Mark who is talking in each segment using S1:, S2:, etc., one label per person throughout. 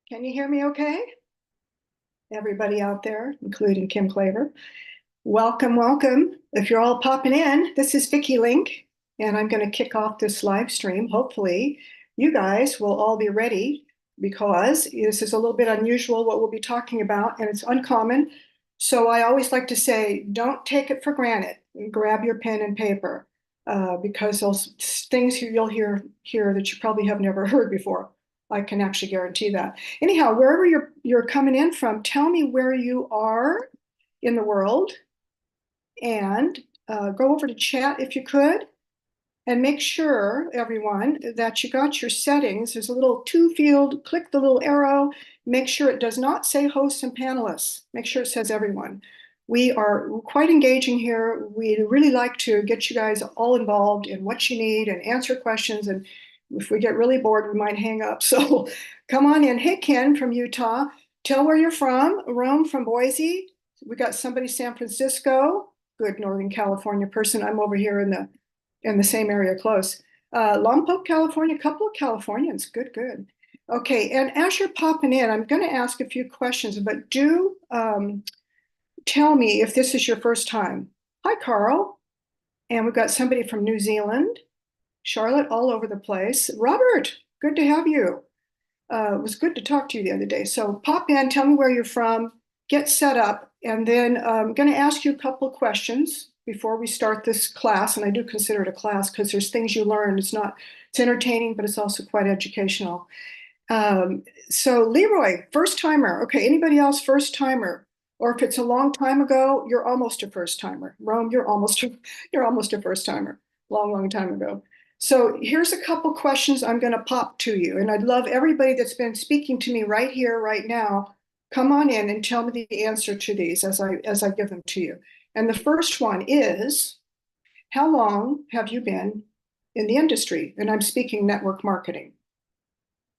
S1: Can you hear me okay? Everybody out there, including Kim Claver. Welcome, welcome. If you're all popping in, this is Vicky Link, and I'm going to kick off this live stream. Hopefully, you guys will all be ready because this is a little bit unusual what we'll be talking about, and it's uncommon. So I always like to say, don't take it for granted. Grab your pen and paper because those things you'll hear here that you probably have never heard before. I can actually guarantee that. Anyhow, wherever you're coming in from, tell me where you are in the world and go over to chat if you could. And make sure, everyone, that you got your settings. There's a little to field, click the little arrow. Make sure it does not say hosts and panelists. Make sure it says everyone. We are quite engaging here. We really like to get you guys all involved in what you need and answer questions. And if we get really bored, we might hang up. So come on in. Hey, Ken from Utah. Tell where you're from. Rome from Boise. We got somebody San Francisco. Good Northern California person. I'm over here in the same area close. Lompoc, California, a couple of Californians. Good, good. Okay, and as you're popping in, I'm going to ask a few questions, but do tell me if this is your first time. Hi, Carl. And we've got somebody from New Zealand, Charlotte, all over the place. Robert, good to have you. It was good to talk to you the other day. So pop in, tell me where you're from, get set up, and then I'm going to ask you a couple of questions before we start this class. And I do consider it a class because there's things you learn. It's entertaining, but it's also quite educational. So Leroy, first timer. Okay, anybody else first timer? Or if it's a long time ago, you're almost a first timer. Rome, you're almost a first timer. Long, long time ago. So here's a couple questions I'm going to pop to you. And I'd love everybody that's been speaking to me right here, right now, come on in and tell me the answer to these as I give them to you. And the first one is, how long have you been in the industry? And I'm speaking network marketing.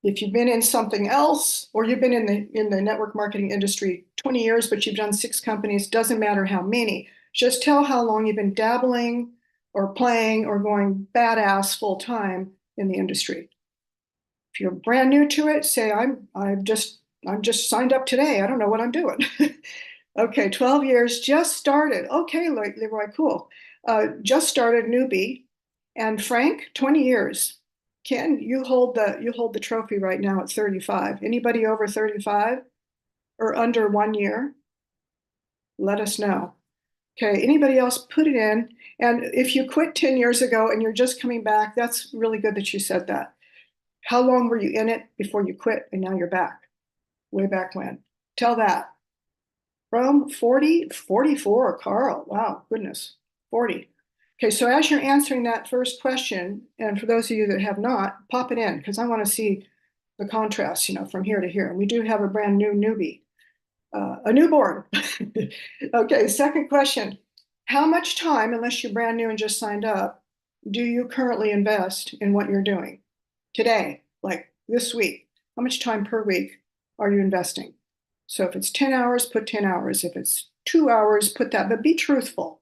S1: If you've been in something else, or you've been in the network marketing industry 20 years, but you've done 6 companies, doesn't matter how many, just tell how long you've been dabbling or playing or going badass full time in the industry. If you're brand new to it, say I'm just signed up today. I don't know what I'm doing. Okay, 12 years, just started. Okay, Leroy, cool. Just started newbie. And Frank, 20 years. Ken, you hold the trophy right now at 35. Anybody over 35 or under 1 year? Let us know. Okay, anybody else, put it in. And if you quit 10 years ago and you're just coming back, that's really good that you said that. How long were you in it before you quit and now you're back? Way back when? Tell that. From 40, 44, Carl. Wow, goodness, 40. Okay, so as you're answering that first question, and for those of you that have not, pop it in because I want to see the contrast, from here to here. And we do have a brand new newbie, a newborn. Okay, second question. How much time, unless you're brand new and just signed up, do you currently invest in what you're doing today, like this week? How much time per week are you investing? So if it's 10 hours, put 10 hours. If it's 2 hours, put that, but be truthful.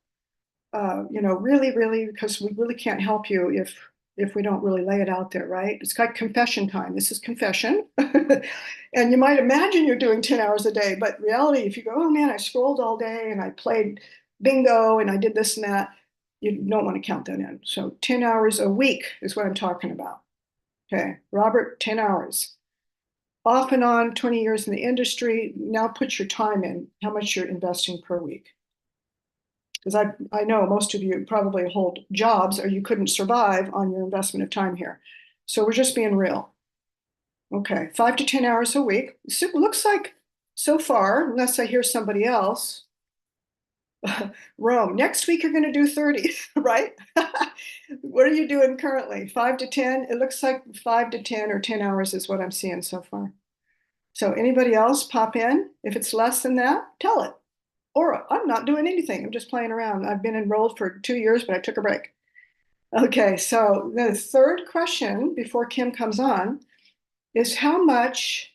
S1: Really, really, because we really can't help you if we don't really lay it out there, right? It's like confession time. This is confession. And you might imagine you're doing 10 hours a day, but reality, if you go, oh man, I scrolled all day and I played bingo and I did this and that, you don't want to count that in. So 10 hours a week is what I'm talking about. Okay, Robert, 10 hours. Off and on, 20 years in the industry. Now put your time in, how much you're investing per week. Because I know most of you probably hold jobs or you couldn't survive on your investment of time here. So we're just being real. Okay, 5 to 10 hours a week. So it looks like so far, unless I hear somebody else, Rome, next week you're going to do 30, right? What are you doing currently? 5 to 10? It looks like 5 to 10 or 10 hours is what I'm seeing so far. So anybody else pop in? If it's less than that, tell it. Or I'm not doing anything. I'm just playing around. I've been enrolled for 2 years, but I took a break. Okay, so the third question before Kim comes on is how much,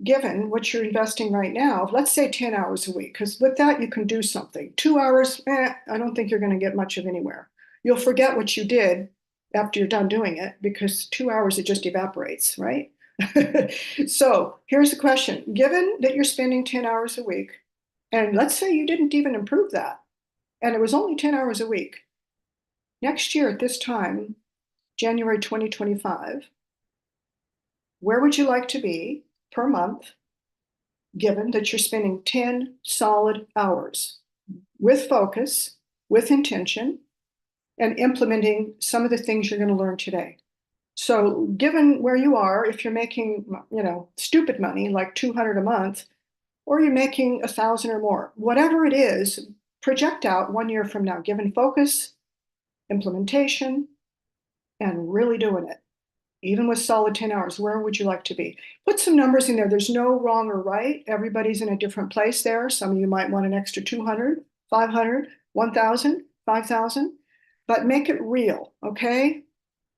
S1: given what you're investing right now, let's say 10 hours a week, because with that you can do something. 2 hours, I don't think you're going to get much of anywhere. You'll forget what you did after you're done doing it because 2 hours it just evaporates, right? So here's the question. Given that you're spending 10 hours a week, and let's say you didn't even improve that, and it was only 10 hours a week, next year at this time, January 2025, where would you like to be per month, given that you're spending 10 solid hours with focus, with intention, and implementing some of the things you're going to learn today? So given where you are, if you're making, stupid money like 200 a month, or you're making 1,000 or more, whatever it is, project out 1 year from now, given focus, implementation, and really doing it. Even with solid 10 hours, where would you like to be? Put some numbers in there. There's no wrong or right. Everybody's in a different place there. Some of you might want an extra 200, 500, 1,000, 5,000, but make it real, okay?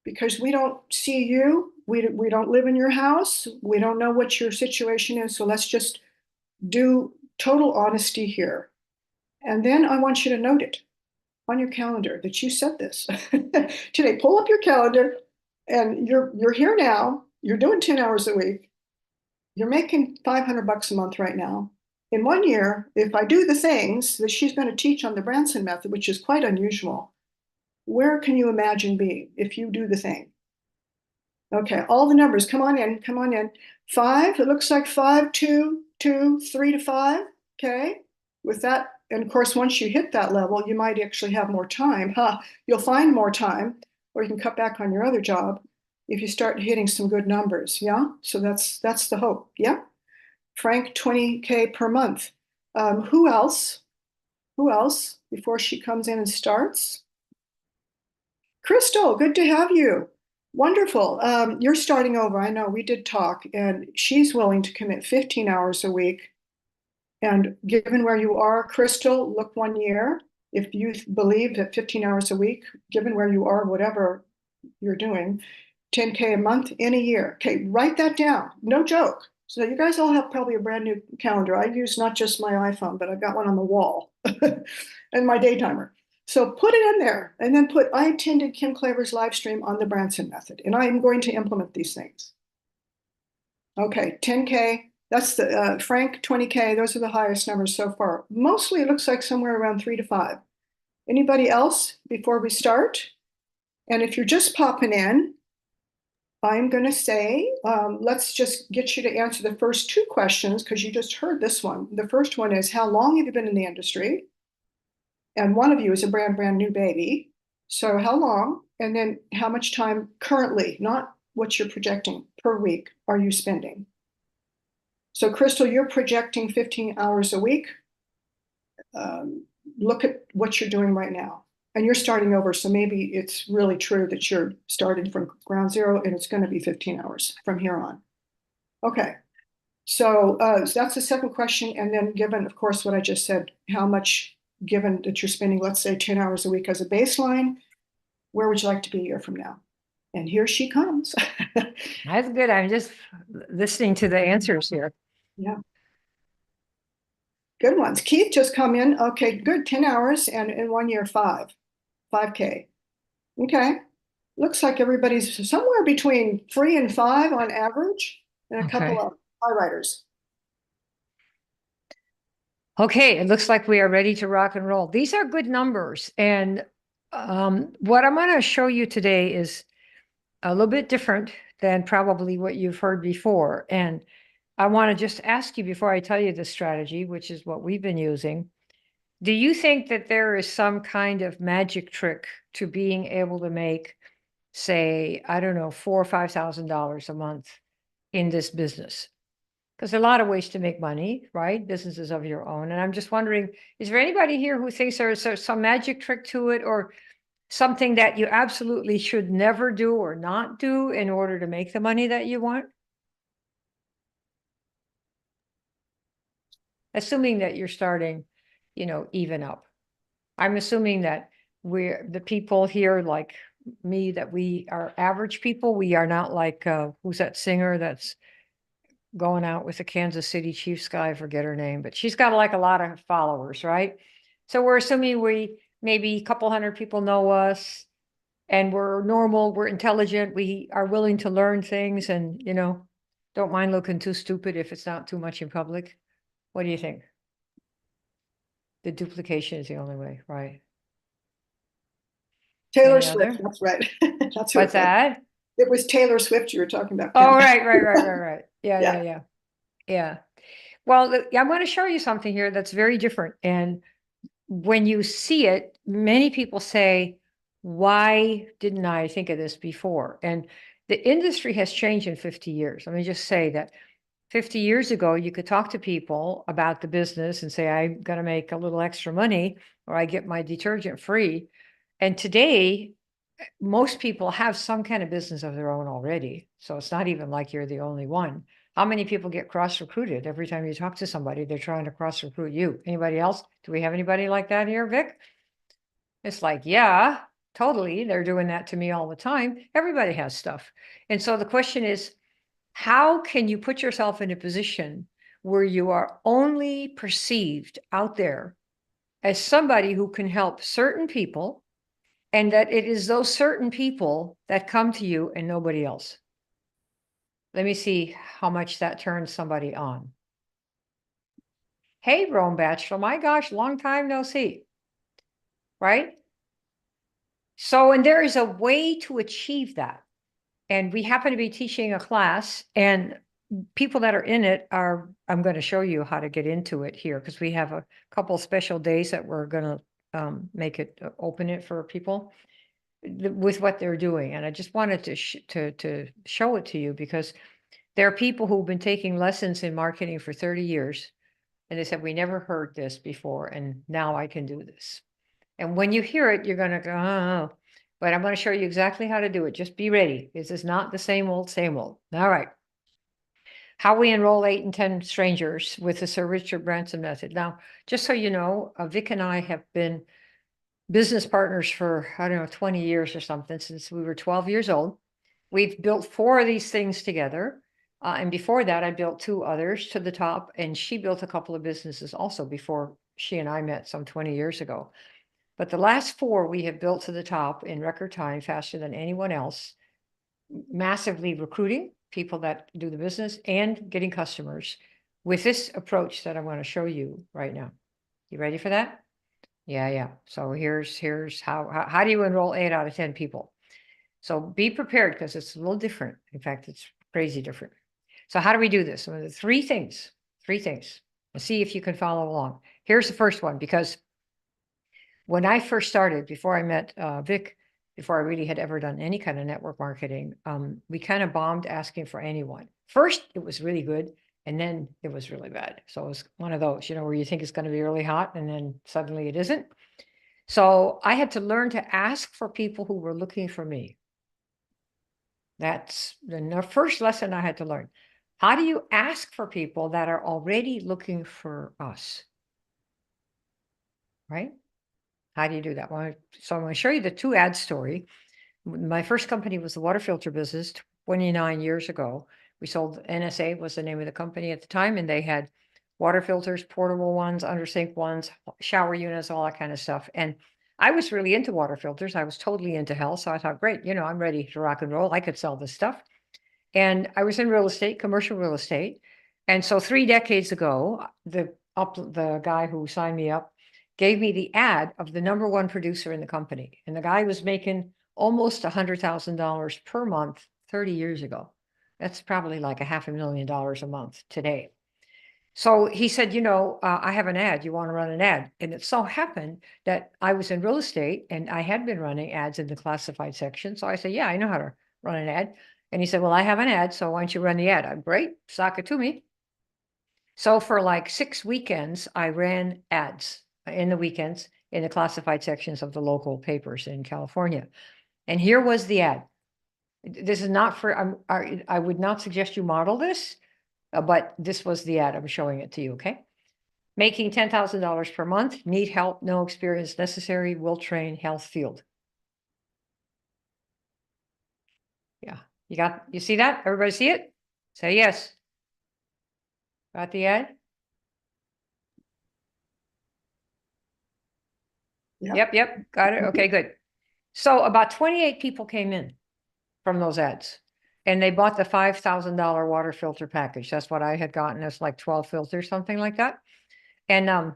S1: Because we don't see you. We don't live in your house. We don't know what your situation is. So let's just do total honesty here. And then I want you to note it on your calendar that you said this. Today, pull up your calendar and you're here now. You're doing 10 hours a week. You're making $500 a month right now. In 1 year, if I do the things that she's going to teach on the Branson method, which is quite unusual, where can you imagine being if you do the thing? Okay, all the numbers, come on in, come on in. Five, it looks like 5, 2, 2, 3 to 5. Okay, with that, and of course, once you hit that level, you might actually have more time. You'll find more time, or you can cut back on your other job if you start hitting some good numbers. Yeah, so that's the hope. Yeah, Frank, 20K per month. Who else? Who else before she comes in and starts? Crystal, good to have you. Wonderful. You're starting over. I know we did talk, and she's willing to commit 15 hours a week. And given where you are, Crystal, look 1 year. If you believe that 15 hours a week, given where you are, whatever you're doing, 10K a month in a year. Okay, write that down. No joke. So you guys all have probably a brand new calendar. I use not just my iPhone, but I've got one on the wall and my day timer. So put it in there and then put, I attended Kim Klaver's live stream on the Branson method, and I am going to implement these things. Okay, 10K, that's the Frank, 20K, those are the highest numbers so far. Mostly it looks like somewhere around 3 to 5. Anybody else before we start? And if you're just popping in, I'm going to say, let's just get you to answer the first two questions because you just heard this one. The first one is, how long have you been in the industry? And one of you is a brand new baby. So how long? And then how much time currently, not what you're projecting per week, are you spending? So Crystal, you're projecting 15 hours a week. Look at what you're doing right now. And you're starting over, so maybe it's really true that you're starting from ground zero and it's going to be 15 hours from here on. Okay, so that's the second question. And then given, of course, what I just said, how much, given that you're spending, let's say 10 hours a week as a baseline, where would you like to be a year from now? And here she comes.
S2: That's good. I'm just listening to the answers here.
S1: Yeah. Good ones. Keith just come in. Okay, good. 10 hours and in 1 year, 5K. Okay. Looks like everybody's somewhere between 3 and 5 on average, and a couple of high riders.
S2: Okay, it looks like we are ready to rock and roll. These are good numbers. And what I'm going to show you today is a little bit different than probably what you've heard before. And I want to just ask you before I tell you the strategy, which is what we've been using. Do you think that there is some kind of magic trick to being able to make, say, I don't know, $4,000 or $5,000 a month in this business? Because there are a lot of ways to make money, right? Businesses of your own. And I'm just wondering, is there anybody here who thinks there's some magic trick to it, or something that you absolutely should never do or not do in order to make the money that you want? Assuming that you're starting, even up. I'm assuming that we're the people here like me, that we are average people. We are not like, who's that singer that's going out with the Kansas City Chiefs guy? I forget her name, but she's got like a lot of followers, right? So we're assuming we maybe a couple hundred people know us, and we're normal, we're intelligent, we are willing to learn things, and Don't mind looking too stupid if it's not too much in public. What do you think? The duplication is the only way, right?
S1: Taylor
S2: Any
S1: Swift,
S2: other?
S1: that's right. That's who
S2: What's
S1: it was.
S2: that?
S1: It was Taylor Swift you were talking about,
S2: Oh,
S1: Kim.
S2: right. Yeah,
S1: Yeah.
S2: yeah. Well, I'm going to show you something here that's very different. And when you see it, many people say, why didn't I think of this before? And the industry has changed in 50 years. Let me just say that 50 years ago, you could talk to people about the business and say, I'm going to make a little extra money or I get my detergent free. And today, most people have some kind of business of their own already. So it's not even like you're the only one. How many people get cross recruited every time you talk to somebody? They're trying to cross recruit you. Anybody else? Do we have anybody like that here, Vic? It's like, yeah, totally. They're doing that to me all the time. Everybody has stuff. And so the question is, how can you put yourself in a position where you are only perceived out there as somebody who can help certain people, and that it is those certain people that come to you and nobody else? Let me see how much that turns somebody on. Hey, Rome Bachelor, my gosh, long time no see, right? So, and there is a way to achieve that. And we happen to be teaching a class, and people that are in it are, I'm going to show you how to get into it here, because we have a couple special days that we're going to make it open it for people with what they're doing. And I just wanted to show it to you, because there are people who've been taking lessons in marketing for 30 years, and they said, we never heard this before, and now I can do this. And when you hear it, you're going to go, oh, but I'm going to show you exactly how to do it. Just be ready. This is not the same old, same old. All right. How we enroll 8 and 10 strangers with the Sir Richard Branson method. Now, just so you know, Vic and I have been business partners for, I don't know, 20 years or something, since we were 12 years old. We've built 4 of these things together. And before that, I built 2 others to the top, and she built a couple of businesses also before she and I met some 20 years ago. But the last 4 we have built to the top in record time, faster than anyone else, massively recruiting people that do the business and getting customers with this approach that I want to show you right now. You ready for that? Yeah. So here's how do you enroll 8 out of 10 people? So be prepared, because it's a little different. In fact, it's crazy different. So how do we do this? So the 3 things. Let's see if you can follow along. Here's the first one, because when I first started, before I met Vic, before I really had ever done any kind of network marketing, we kind of bombed asking for anyone. First, it was really good, and then it was really bad. So it was one of those, where you think it's going to be really hot, and then suddenly it isn't. So I had to learn to ask for people who were looking for me. That's the first lesson I had to learn. How do you ask for people that are already looking for us? Right? How do you do that? Well, so I'm going to show you the 2 ad story. My first company was the water filter business 29 years ago. We sold, NSA was the name of the company at the time, and they had water filters, portable ones, under sink ones, shower units, all that kind of stuff. And I was really into water filters. I was totally into health. So I thought, great, I'm ready to rock and roll. I could sell this stuff. And I was in real estate, commercial real estate. And so 3 decades ago, the guy who signed me up gave me the ad of the #1 producer in the company. And the guy was making almost $100,000 per month 30 years ago. That's probably like $500,000 a month today. So he said, I have an ad. You want to run an ad? And it so happened that I was in real estate and I had been running ads in the classified section. So I said, yeah, I know how to run an ad. And he said, well, I have an ad. So why don't you run the ad? I'm great. Sock it to me. So for like 6 weekends, I ran ads in the weekends in the classified sections of the local papers in California. And here was the ad. This is not for, I would not suggest you model this, but this was the ad. I'm showing it to you, okay? Making $10,000 per month, need help, no experience necessary, will train, health field. Yeah, you see that? Everybody see it? Say yes. Got the ad? Yep, got it. Okay, good. So about 28 people came in from those ads. and they bought the $5,000 water filter package. That's what I had gotten. It's like 12 filters, something like that. And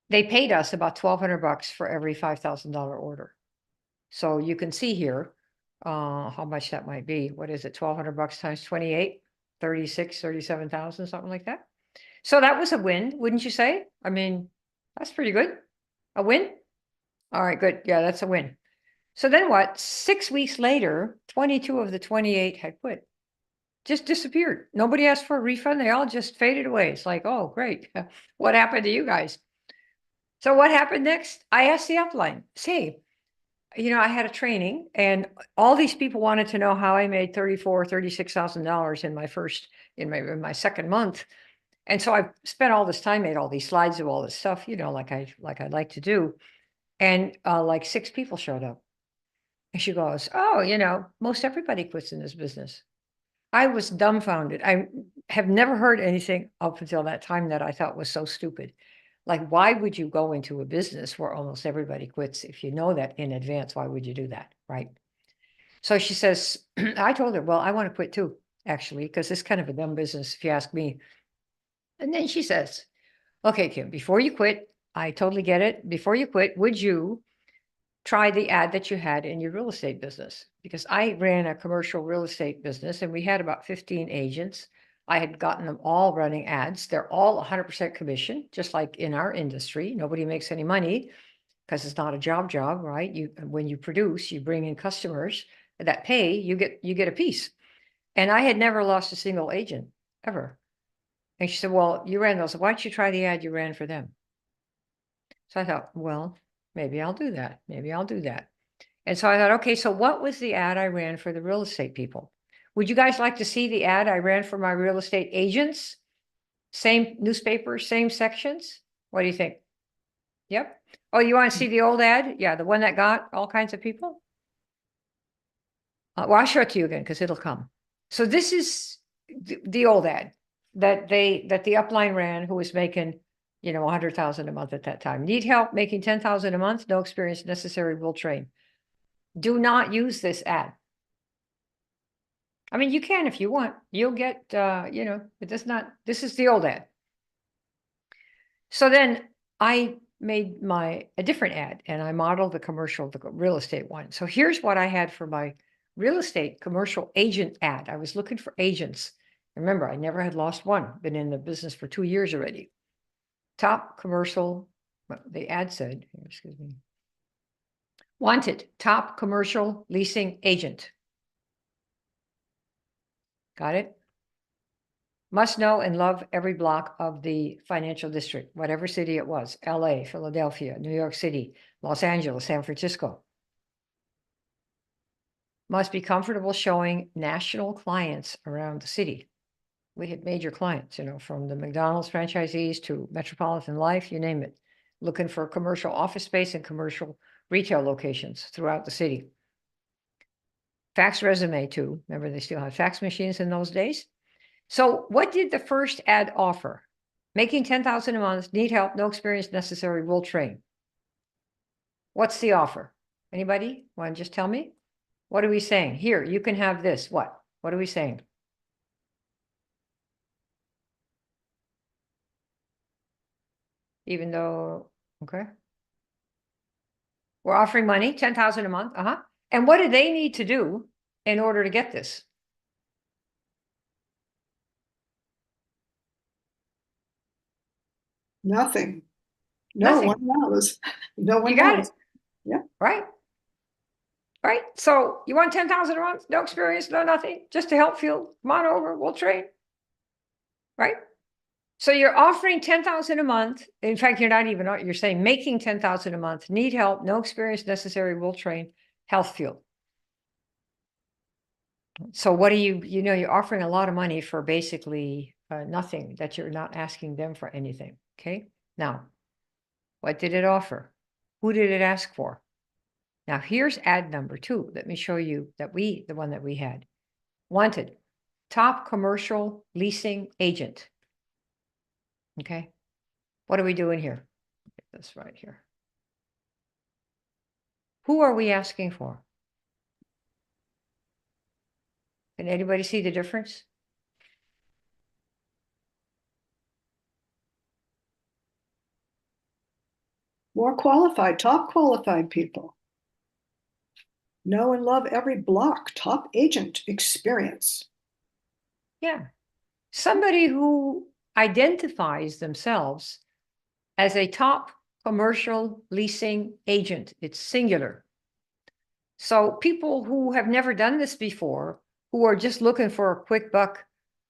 S2: they paid us about $1,200 for every $5,000 order. So you can see here how much that might be. What is it? $1,200 times 28, 36, 37,000, something like that. So that was a win, wouldn't you say? I mean, that's pretty good. A win? All right, good. Yeah, that's a win. So then what? 6 weeks later, 22 of the 28 had quit. Just disappeared. Nobody asked for a refund. They all just faded away. It's like, oh, great. What happened to you guys? So what happened next? I asked the upline, say, I had a training and all these people wanted to know how I made $36,000 in my second month. And so I spent all this time, made all these slides of all this stuff, like I like to do. And like 6 people showed up. And she goes, oh, most everybody quits in this business. I was dumbfounded. I have never heard anything up until that time that I thought was so stupid. Like, why would you go into a business where almost everybody quits? If you know that in advance, why would you do that? Right. So she says, I told her, well, I want to quit too, actually, because it's kind of a dumb business, if you ask me. And then she says, okay, Kim, before you quit, I totally get it. Before you quit, would you try the ad that you had in your real estate business? Because I ran a commercial real estate business and we had about 15 agents. I had gotten them all running ads. They're all 100% commission, just like in our industry. Nobody makes any money because it's not a job, right? When you produce, you bring in customers that pay, you get a piece. And I had never lost a single agent ever. And she said, well, you ran those. Why don't you try the ad you ran for them? So I thought, well, maybe I'll do that. Maybe I'll do that. And so I thought, okay, so what was the ad I ran for the real estate people? Would you guys like to see the ad I ran for my real estate agents? Same newspaper, same sections? What do you think? Yep. Oh, you want to see the old ad? Yeah, the one that got all kinds of people? Well, I'll show it to you again because it'll come. So this is the old ad that the upline ran, who was making 100,000 a month at that time. Need help making 10,000 a month? No experience necessary. We'll train. Do not use this ad. I mean, you can if you want. You'll get, it does not. This is the old ad. So then I made a different ad and I modeled the commercial, the real estate one. So here's what I had for my real estate commercial agent ad. I was looking for agents. Remember, I never had lost one. Been in the business for 2 years already. Top commercial, the ad said, excuse me. Wanted, top commercial leasing agent. Got it? Must know and love every block of the financial district, whatever city it was, LA, Philadelphia, New York City, Los Angeles, San Francisco. Must be comfortable showing national clients around the city. We had major clients, from the McDonald's franchisees to Metropolitan Life, you name it, looking for commercial office space and commercial retail locations throughout the city. Fax resume too. Remember, they still had fax machines in those days. So what did the first ad offer? Making 10,000 a month, need help, no experience necessary, we'll train. What's the offer? Anybody want to just tell me? What are we saying? Here, you can have this. What? What are we saying? Even though, okay. We're offering money, 10,000 a month. And what do they need to do in order to get this?
S1: Nothing. No
S2: Nothing.
S1: one knows. No one
S2: You got
S1: knows.
S2: it.
S1: Yeah.
S2: Right. Right. So you want 10,000 a month, no experience, no nothing, just to help you. Come on over, we'll train. Right. So you're offering 10,000 a month. In fact, you're saying making 10,000 a month, need help, no experience necessary, we'll train, health fuel. So what do you're offering a lot of money for basically nothing, that you're not asking them for anything. Okay. Now, what did it offer? Who did it ask for? Now here's ad number 2. Let me show you the one that we had. Wanted, top commercial leasing agent. Okay. What are we doing here? Get this right here. Who are we asking for? Can anybody see the difference?
S1: More qualified, top qualified people. Know and love every block, top agent experience.
S2: Yeah. Somebody who identifies themselves as a top commercial leasing agent. It's singular. So people who have never done this before, who are just looking for a quick buck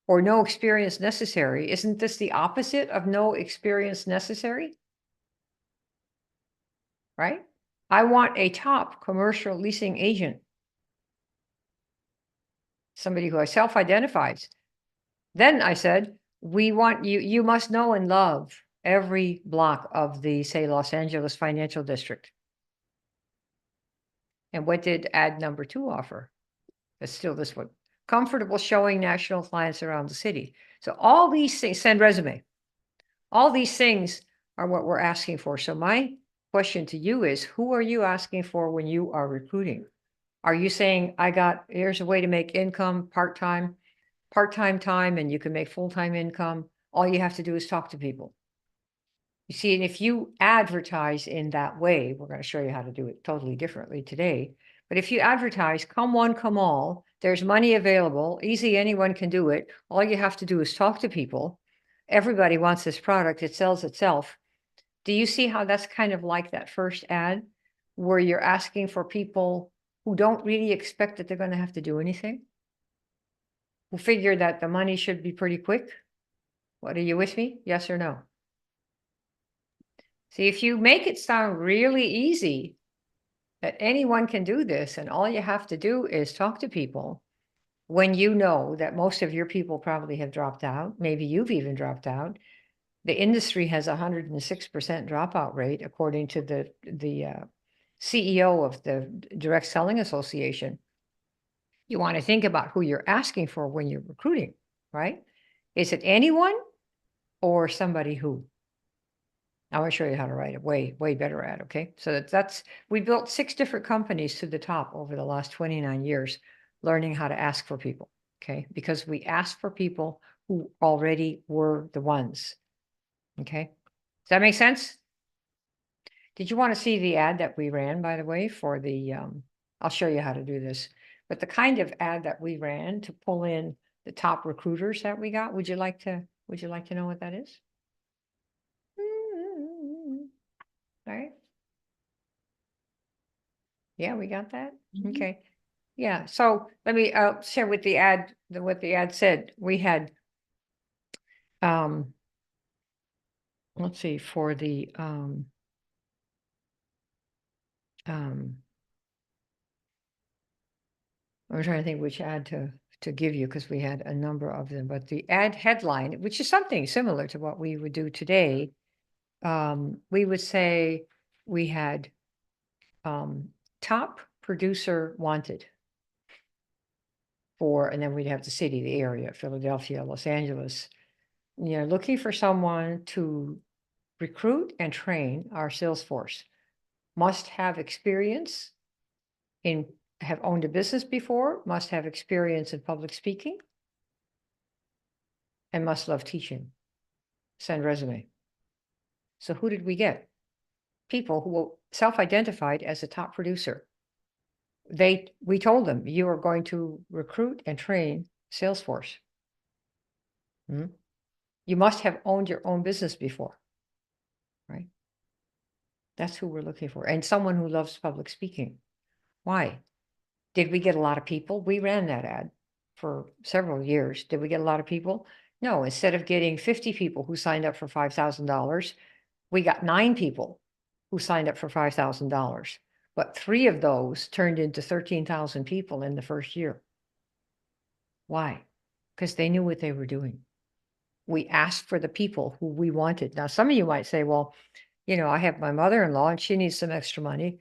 S2: or no experience necessary, isn't this the opposite of no experience necessary? Right? I want a top commercial leasing agent. Somebody who self-identifies. Then I said, we want you, you must know and love every block of the, say, Los Angeles Financial District. And what did ad number 2 offer? It's still this one. Comfortable showing national clients around the city. So all these things, send resume. All these things are what we're asking for. So my question to you is, who are you asking for when you are recruiting? Are you saying, here's a way to make income part-time time, and you can make full-time income? All you have to do is talk to people. You see, and if you advertise in that way, we're going to show you how to do it totally differently today. But if you advertise, come one, come all, there's money available, easy, anyone can do it. All you have to do is talk to people. Everybody wants this product, it sells itself. Do you see how that's kind of like that first ad where you're asking for people who don't really expect that they're going to have to do anything? Who figure that the money should be pretty quick? What, are you with me? Yes or no? See, if you make it sound really easy that anyone can do this, and all you have to do is talk to people, when you know that most of your people probably have dropped out, maybe you've even dropped out. The industry has 106% dropout rate, according to the CEO of the Direct Selling Association. You want to think about who you're asking for when you're recruiting, right? Is it anyone or somebody who? I want to show you how to write it way better at, okay? So we built 6 different companies to the top over the last 29 years, learning how to ask for people, okay? Because we asked for people who already were the ones, okay? Does that make sense? Did you want to see the ad that we ran, by the way, for the, I'll show you how to do this, but the kind of ad that we ran to pull in the top recruiters that we got, would you like to know what that is? All right. Yeah, we got that. Okay. Yeah. So let me share with the ad what the ad said. We had let's see, for the I'm trying to think which ad to give you, because we had a number of them, but the ad headline, which is something similar to what we would do today, we would say we had top producer wanted for, and then we'd have the city, the area, Philadelphia, Los Angeles, looking for someone to recruit and train our sales force. Must have experience have owned a business before, must have experience in public speaking, and must love teaching. Send resume. So who did we get? People who self-identified as a top producer. We told them, you are going to recruit and train Salesforce. You must have owned your own business before, right? That's who we're looking for. And someone who loves public speaking. Why? Did we get a lot of people? We ran that ad for several years. Did we get a lot of people? No, instead of getting 50 people who signed up for $5,000, we got 9 people who signed up for $5,000. But 3 of those turned into 13,000 people in the first year. Why? Because they knew what they were doing. We asked for the people who we wanted. Now, some of you might say, well, I have my mother-in-law and she needs some extra money,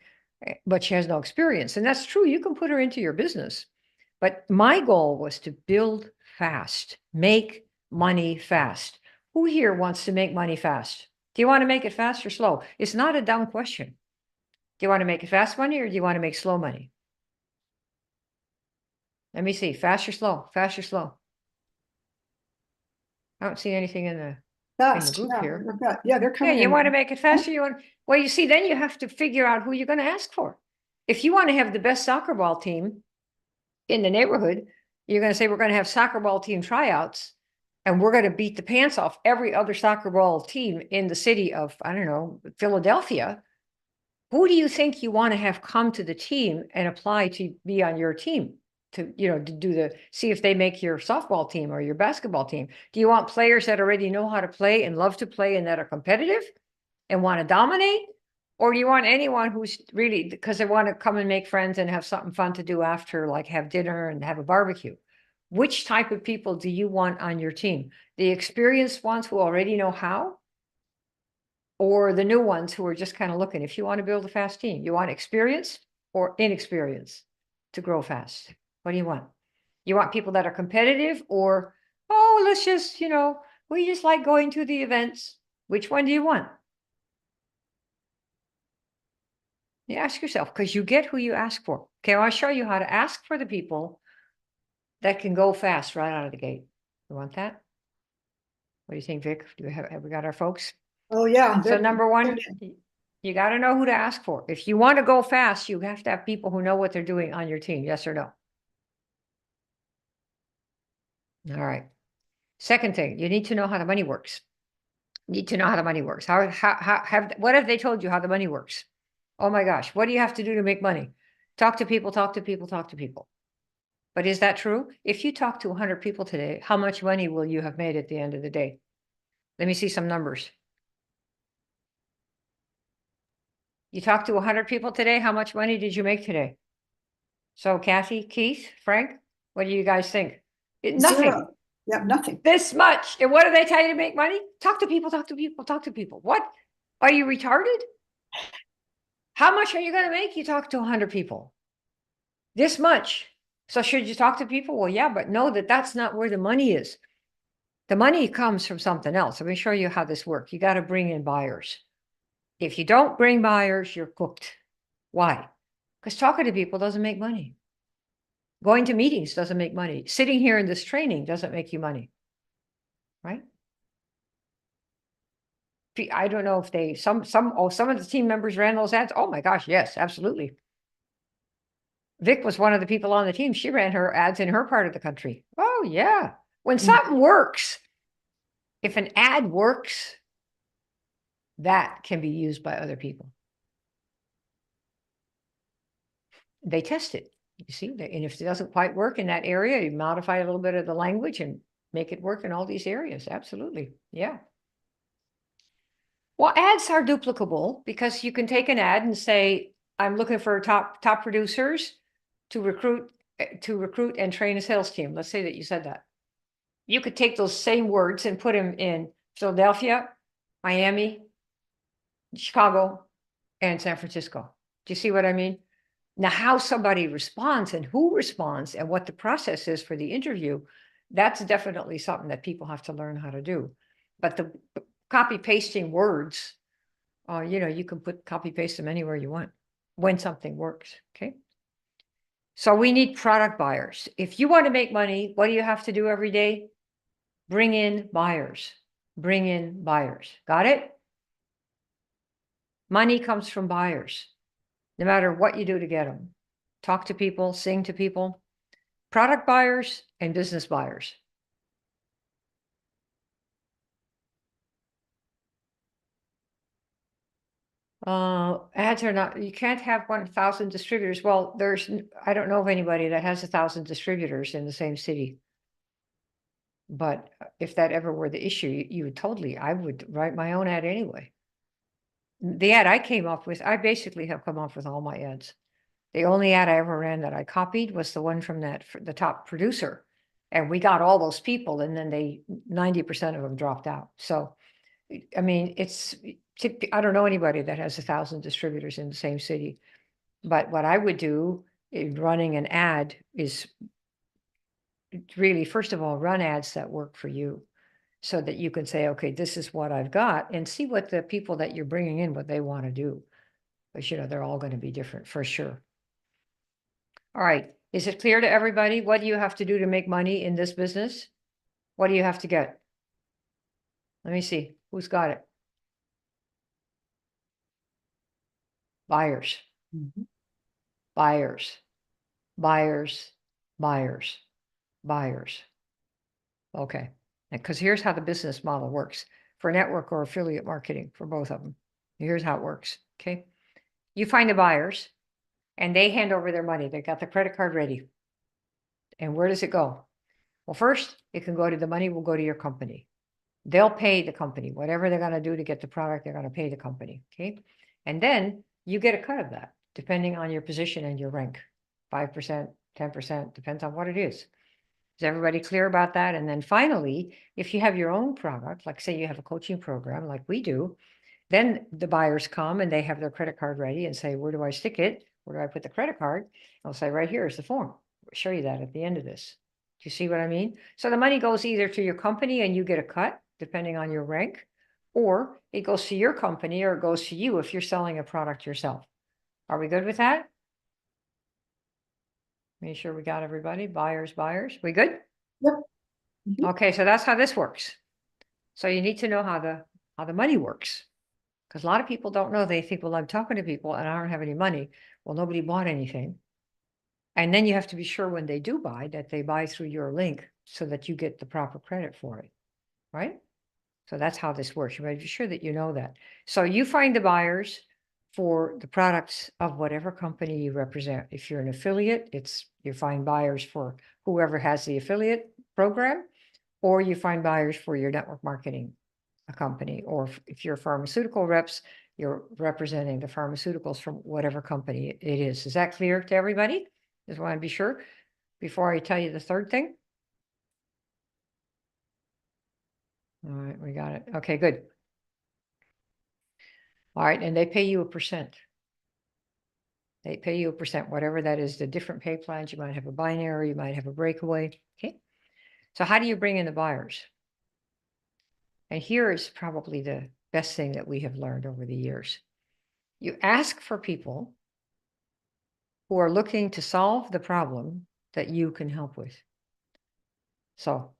S2: but she has no experience. And that's true. You can put her into your business. But my goal was to build fast, make money fast. Who here wants to make money fast? Do you want to make it fast or slow? It's not a dumb question. Do you want to make it fast money or do you want to make slow money? Let me see, fast or slow, fast or slow. I don't see anything in the
S1: Fast,
S2: group
S1: yeah,
S2: here.
S1: we've got- yeah, they're
S2: Yeah,
S1: coming
S2: you
S1: in.
S2: want to make it faster, you want, well, you see, then you have to figure out who you're going to ask for. If you want to have the best soccer ball team in the neighborhood, you're going to say, we're going to have soccer ball team tryouts. And we're going to beat the pants off every other soccer ball team in the city of, I don't know, Philadelphia. Who do you think you want to have come to the team and apply to be on your team? To, you know, to do the, see if they make your softball team or your basketball team. Do you want players that already know how to play and love to play and that are competitive and want to dominate? Or do you want anyone who's really, because they want to come and make friends and have something fun to do after, like have dinner and have a barbecue? Which type of people do you want on your team? The experienced ones who already know how? Or the new ones who are just kind of looking? If you want to build a fast team, you want experience or inexperience to grow fast? What do you want? You want people that are competitive, or, oh, let's just, you know, we just like going to the events. Which one do you want? You ask yourself, because you get who you ask for. Okay, I'll show you how to ask for the people that can go fast right out of the gate. You want that? What do you think, Vic? Have we got our folks?
S1: Oh, yeah.
S2: So
S1: they're-
S2: number one, you got to know who to ask for. If you want to go fast, you have to have people who know what they're doing on your team. Yes or no? All right. Second thing, you need to know how the money works. You need to know how the money works. What have they told you how the money works? Oh my gosh, what do you have to do to make money? Talk to people, talk to people, talk to people. But is that true? If you talk to 100 people today, how much money will you have made at the end of the day? Let me see some numbers. You talked to 100 people today, how much money did you make today? So Kathy, Keith, Frank, what do you guys think? Nothing.
S1: Zero. Yeah, nothing.
S2: This much. And what do they tell you to make money? Talk to people, talk to people, talk to people. What? Are you retarded? How much are you going to make? You talk to 100 people. This much. So should you talk to people? Well, yeah, but know that that's not where the money is. The money comes from something else. Let me show you how this works. You got to bring in buyers. If you don't bring buyers, you're cooked. Why? Because talking to people doesn't make money. Going to meetings doesn't make money. Sitting here in this training doesn't make you money, right? I don't know if they, some of the team members ran those ads. Oh my gosh, yes, absolutely. Vic was one of the people on the team. She ran her ads in her part of the country. Oh yeah. When something works, if an ad works, that can be used by other people. They test it, you see, and if it doesn't quite work in that area, you modify a little bit of the language and make it work in all these areas. Absolutely. Yeah. Well, ads are duplicable because you can take an ad and say, I'm looking for top producers to recruit and train a sales team. Let's say that you said that. You could take those same words and put them in Philadelphia, Miami, Chicago, and San Francisco. Do you see what I mean? Now, how somebody responds and who responds and what the process is for the interview, that's definitely something that people have to learn how to do. But the copy pasting words, you know, you can copy paste them anywhere you want when something works. Okay. So we need product buyers. If you want to make money, what do you have to do every day? Bring in buyers. Bring in buyers. Got it? Money comes from buyers, no matter what you do to get them. Talk to people, sing to people, product buyers and business buyers. Ads are not, you can't have 1,000 distributors. Well, I don't know of anybody that has 1,000 distributors in the same city. But if that ever were the issue, you would totally, I would write my own ad anyway. The ad I came up with, I basically have come up with all my ads. The only ad I ever ran that I copied was the one from the top producer. And we got all those people, and then 90% of them dropped out. So, I mean, I don't know anybody that has 1,000 distributors in the same city. But what I would do in running an ad is really, first of all, run ads that work for you so that you can say, okay, this is what I've got, and see what the people that you're bringing in, what they want to do. But, you know, they're all going to be different for sure. All right. Is it clear to everybody? What do you have to do to make money in this business? What do you have to get? Let me see. Who's got it? Buyers, buyers, buyers, buyers, buyers. Okay. Because here's how the business model works for network or affiliate marketing for both of them. Here's how it works. Okay. You find the buyers and they hand over their money. They got the credit card ready. And where does it go? Well, first, it can go to the money will go to your company. They'll pay the company, whatever they're going to do to get the product, they're going to pay the company. Okay. And then you get a cut of that, depending on your position and your rank. 5%, 10%, depends on what it is. Is everybody clear about that? And then finally, if you have your own product, like say you have a coaching program like we do, then the buyers come and they have their credit card ready and say, where do I stick it? Where do I put the credit card? I'll say, right here is the form. I'll show you that at the end of this. Do you see what I mean? So the money goes either to your company and you get a cut, depending on your rank, or it goes to your company or it goes to you if you're selling a product yourself. Are we good with that? Make sure we got everybody. Buyers. We good?
S1: Yep. Mhm.
S2: Okay, so that's how this works. So you need to know how the money works. Because a lot of people don't know. They think, well, I'm talking to people and I don't have any money. Well, nobody bought anything. And then you have to be sure when they do buy that they buy through your link so that you get the proper credit for it, right? So that's how this works. You better be sure that you know that. So you find the buyers for the products of whatever company you represent. If you're an affiliate, you find buyers for whoever has the affiliate program, or you find buyers for your network marketing company, or if you're pharmaceutical reps, you're representing the pharmaceuticals from whatever company it is. Is that clear to everybody? Just want to be sure before I tell you the third thing. All right, we got it. Okay, good. All right, and they pay you a percent. They pay you a percent, whatever that is, the different pay plans. You might have a binary, you might have a breakaway. Okay. So how do you bring in the buyers? And here is probably the best thing that we have learned over the years. You ask for people who are looking to solve the problem that you can help with. So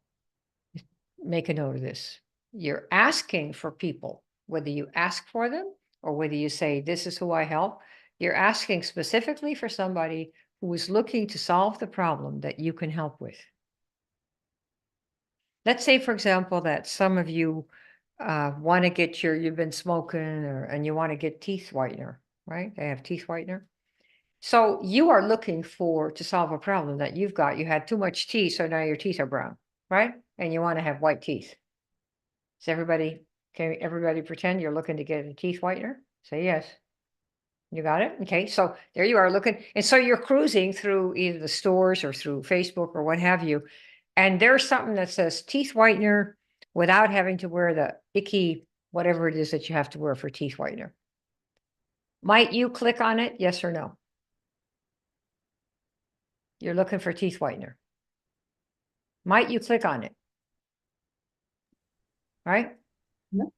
S2: make a note of this. You're asking for people, whether you ask for them or whether you say, this is who I help, you're asking specifically for somebody who is looking to solve the problem that you can help with. Let's say, for example, that some of you want to get you've been smoking and you want to get teeth whitener, right? They have teeth whitener. So you are looking to solve a problem that you've got. You had too much teeth, so now your teeth are brown, right? And you want to have white teeth. Can everybody pretend you're looking to get a teeth whitener? Say yes. You got it? Okay, so there you are looking. And so you're cruising through either the stores or through Facebook or what have you. And there's something that says teeth whitener without having to wear the icky, whatever it is that you have to wear for teeth whitener. Might you click on it? Yes or no? You're looking for teeth whitener. Might you click on it? Right?
S1: Yep.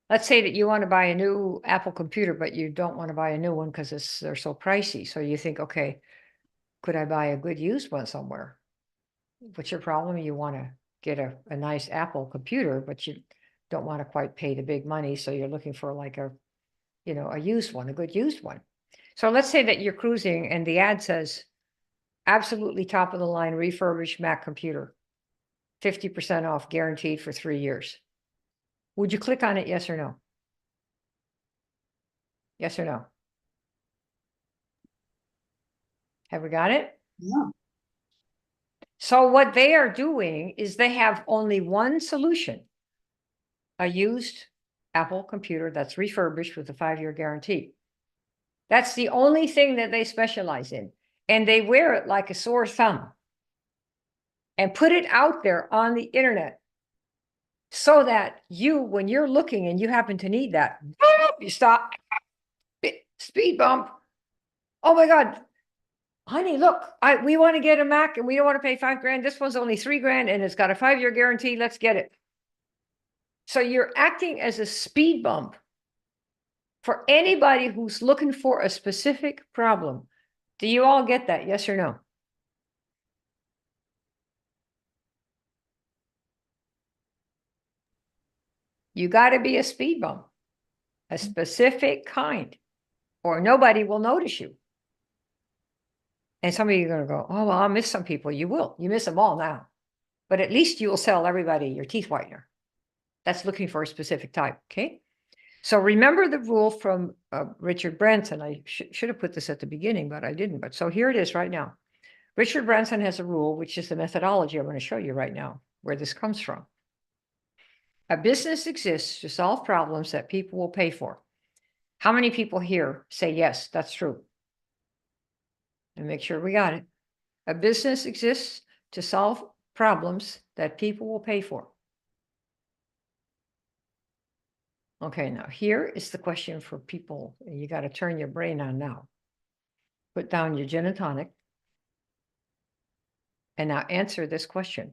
S2: Let's say that you want to buy a new Apple computer, but you don't want to buy a new one because they're so pricey. So you think, okay, could I buy a good used one somewhere? What's your problem? You want to get a nice Apple computer, but you don't want to quite pay the big money. So you're looking for like a used one, a good used one. So let's say that you're cruising and the ad says, absolutely top of the line refurbished Mac computer, 50% off guaranteed for 3 years. Would you click on it? Yes or no? Yes or no? Have we got it?
S1: Yeah.
S2: So what they are doing is they have only one solution, a used Apple computer that's refurbished with a 5-year guarantee. That's the only thing that they specialize in. And they wear it like a sore thumb and put it out there on the internet so that when you're looking and you happen to need that, you stop, speed bump. Oh my God, honey, look, we want to get a Mac and we don't want to pay $5,000. This one's only $3,000 and it's got a 5-year guarantee. Let's get it. So you're acting as a speed bump for anybody who's looking for a specific problem Do you all get that? Yes or no? You got to be a speed bump, a specific kind, or nobody will notice you. And some of you are going to go, oh, well, I'll miss some people. You will. You miss them all now. But at least you will sell everybody your teeth whitener. That's looking for a specific type. Okay. So remember the rule from Richard Branson. I should have put this at the beginning, but I didn't. But so here it is right now. Richard Branson has a rule, which is the methodology I'm going to show you right now, where this comes from. A business exists to solve problems that people will pay for. How many people here say, yes, that's true? And make sure we got it. A business exists to solve problems that people will pay for. Okay, now here is the question for people. You got to turn your brain on now. Put down your gin and tonic. And now answer this question.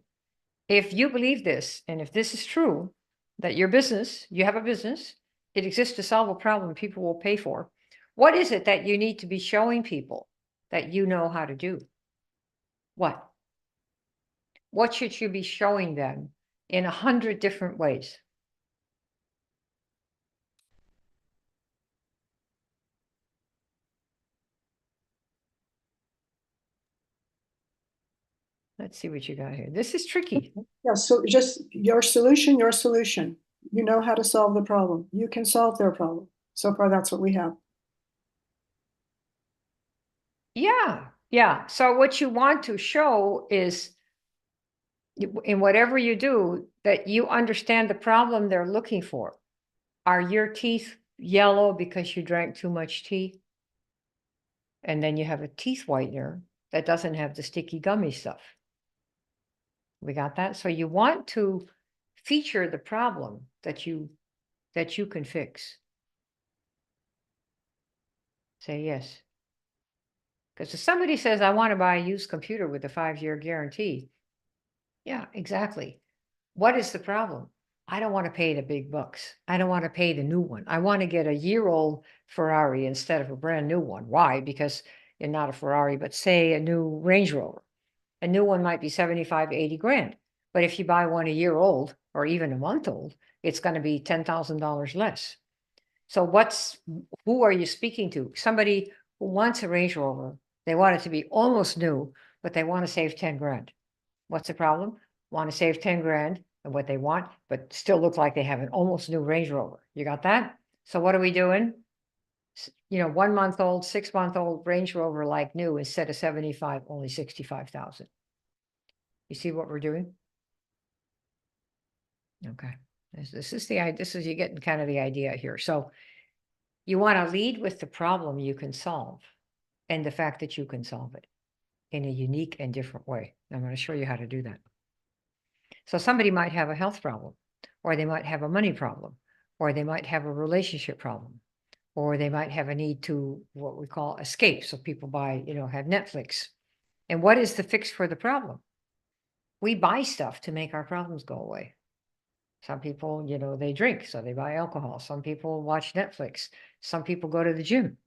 S2: If you believe this, and if this is true, that your business, you have a business, it exists to solve a problem people will pay for, what is it that you need to be showing people that you know how to do? What? What should you be showing them in 100 different ways? Let's see what you got here. This is tricky.
S1: Yeah, so just your solution, your solution. You know how to solve the problem. You can solve their problem. So far, that's what we have.
S2: Yeah, yeah. So what you want to show is in whatever you do, that you understand the problem they're looking for. Are your teeth yellow because you drank too much tea? And then you have a teeth whitener that doesn't have the sticky gummy stuff. We got that? So you want to feature the problem that you can fix. Say yes. Because if somebody says, I want to buy a used computer with a 5-year guarantee. Yeah, exactly. What is the problem? I don't want to pay the big bucks. I don't want to pay the new one. I want to get a year-old Ferrari instead of a brand new one. Why? Because you're not a Ferrari, but say a new Range Rover. A new one might be 75, 80 grand. But if you buy one a year old or even a month old, it's going to be $10,000 less. So who are you speaking to? Somebody who wants a Range Rover. They want it to be almost new, but they want to save 10 grand. What's the problem? Want to save 10 grand and what they want, but still look like they have an almost new Range Rover. You got that? So what are we doing? 1 month old, 6 month old Range Rover like new instead of 75, only 65,000. You see what we're doing? Okay. This is you're getting kind of the idea here. So you want to lead with the problem you can solve and the fact that you can solve it in a unique and different way. I'm going to show you how to do that. So somebody might have a health problem, or they might have a money problem, or they might have a relationship problem, or they might have a need to what we call escape. So people buy, have Netflix. And what is the fix for the problem? We buy stuff to make our problems go away. Some people, they drink, so they buy alcohol. Some people watch Netflix. Some people go to the gym.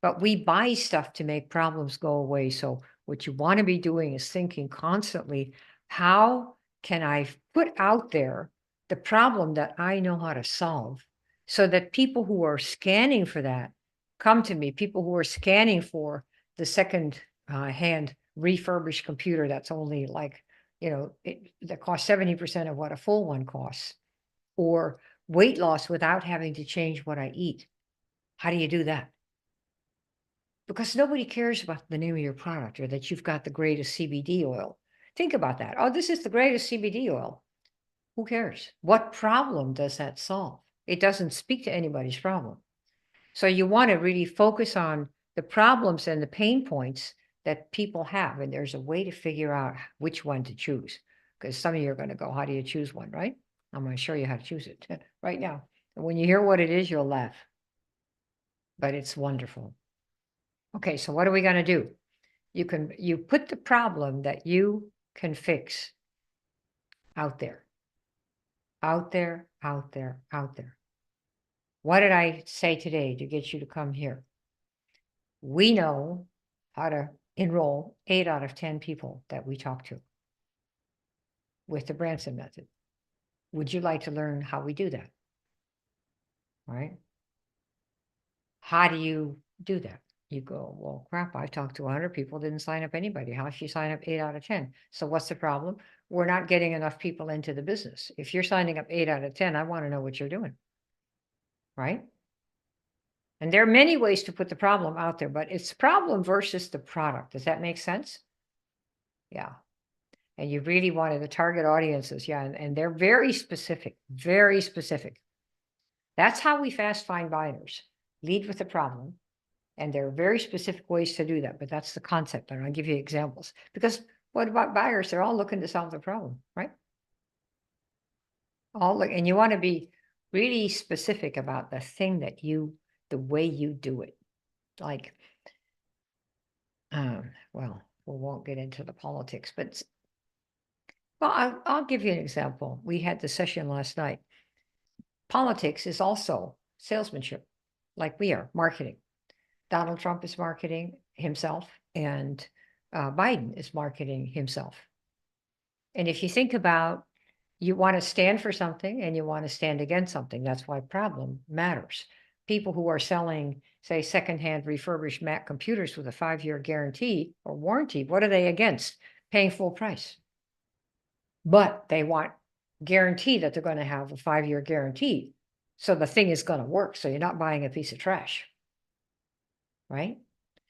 S2: But we buy stuff to make problems go away. So what you want to be doing is thinking constantly, how can I put out there the problem that I know how to solve so that people who are scanning for that come to me, people who are scanning for the second hand refurbished computer that's only like, that costs 70% of what a full one costs, or weight loss without having to change what I eat. How do you do that? Because nobody cares about the name of your product or that you've got the greatest CBD oil. Think about that. Oh, this is the greatest CBD oil. Who cares? What problem does that solve? It doesn't speak to anybody's problem. So you want to really focus on the problems and the pain points that people have. And there's a way to figure out which one to choose. Because some of you are going to go, how do you choose one, right? I'm going to show you how to choose it right now. And when you hear what it is, you'll laugh. But it's wonderful. Okay, so what are we going to do? You put the problem that you can fix out there. Out there, out there, out there. What did I say today to get you to come here? We know how to enroll 8 out of 10 people that we talk to with the Branson method. Would you like to learn how we do that? All right. How do you do that? You go, well, crap, I talked to 100 people, didn't sign up anybody. How should you sign up 8 out of 10? So what's the problem? We're not getting enough people into the business. If you're signing up 8 out of 10, I want to know what you're doing. Right? And there are many ways to put the problem out there, but it's problem versus the product. Does that make sense? Yeah. And you really wanted the target audiences. Yeah. And they're very specific, very specific. That's how we fast find buyers. Lead with the problem. And there are very specific ways to do that, but that's the concept. And I'll give you examples. Because what about buyers? They're all looking to solve the problem, right? And you want to be really specific about the thing that the way you do it. Like, well, we won't get into the politics, but well, I'll give you an example. We had the session last night. Politics is also salesmanship, like we are, marketing. Donald Trump is marketing himself, and Biden is marketing himself. And if you think about, you want to stand for something and you want to stand against something. That's why problem matters. People who are selling, say, secondhand refurbished Mac computers with a 5-year guarantee or warranty, what are they against? Paying full price. But they want guarantee that they're going to have a 5-year guarantee. So the thing is going to work. So you're not buying a piece of trash. Right?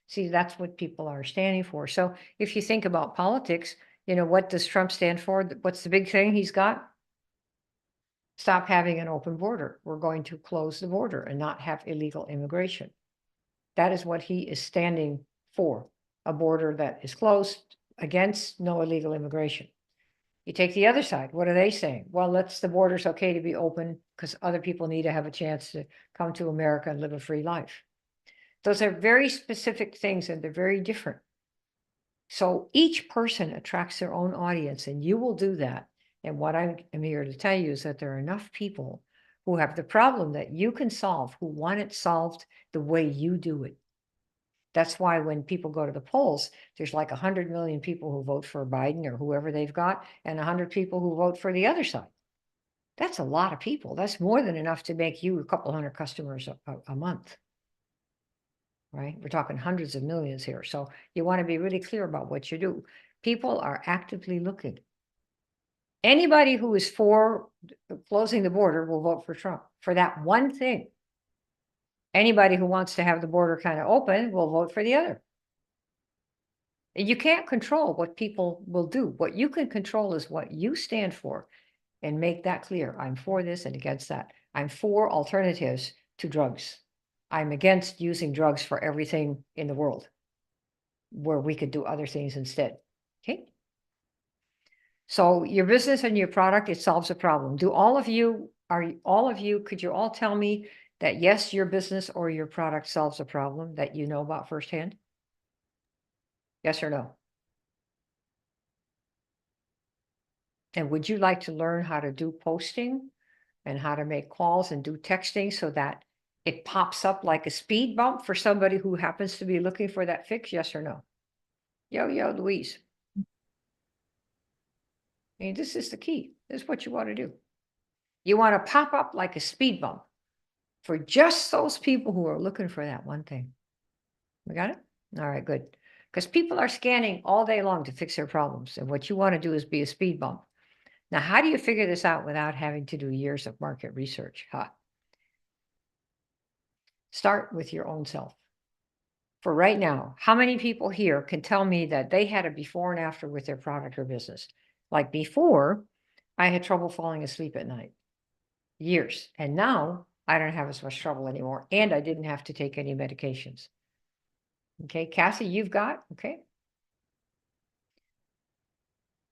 S2: See, that's what people are standing for. So if you think about politics, what does Trump stand for? What's the big thing he's got? Stop having an open border. We're going to close the border and not have illegal immigration. That is what he is standing for, a border that is closed, against no illegal immigration. You take the other side. What are they saying? Well, the border's okay to be open because other people need to have a chance to come to America and live a free life. Those are very specific things and they're very different. So each person attracts their own audience, and you will do that. And what I am here to tell you is that there are enough people who have the problem that you can solve, who want it solved the way you do it. That's why when people go to the polls, there's like 100 million people who vote for Biden or whoever they've got, and 100 people who vote for the other side. That's a lot of people. That's more than enough to make you a couple hundred customers a month. Right? We're talking hundreds of millions here. So you want to be really clear about what you do. People are actively looking. Anybody who is for closing the border will vote for Trump for that one thing. Anybody who wants to have the border kind of open will vote for the other. You can't control what people will do. What you can control is what you stand for, and make that clear. I'm for this and against that. I'm for alternatives to drugs. I'm against using drugs for everything in the world, where we could do other things instead. Okay. So your business and your product, it solves a problem. Could you all tell me that yes, your business or your product solves a problem that you know about firsthand? Yes or no? And would you like to learn how to do posting and how to make calls and do texting so that it pops up like a speed bump for somebody who happens to be looking for that fix? Yes or no? Yo, Louise. I mean, this is the key. This is what you want to do. You want to pop up like a speed bump for just those people who are looking for that one thing. We got it? All right, good. Because people are scanning all day long to fix their problems. And what you want to do is be a speed bump. Now, how do you figure this out without having to do years of market research? Start with your own self. For right now, how many people here can tell me that they had a before and after with their product or business? Like before, I had trouble falling asleep at night. Years. And now I don't have as much trouble anymore. And I didn't have to take any medications. Okay, Cassie, you've got, okay.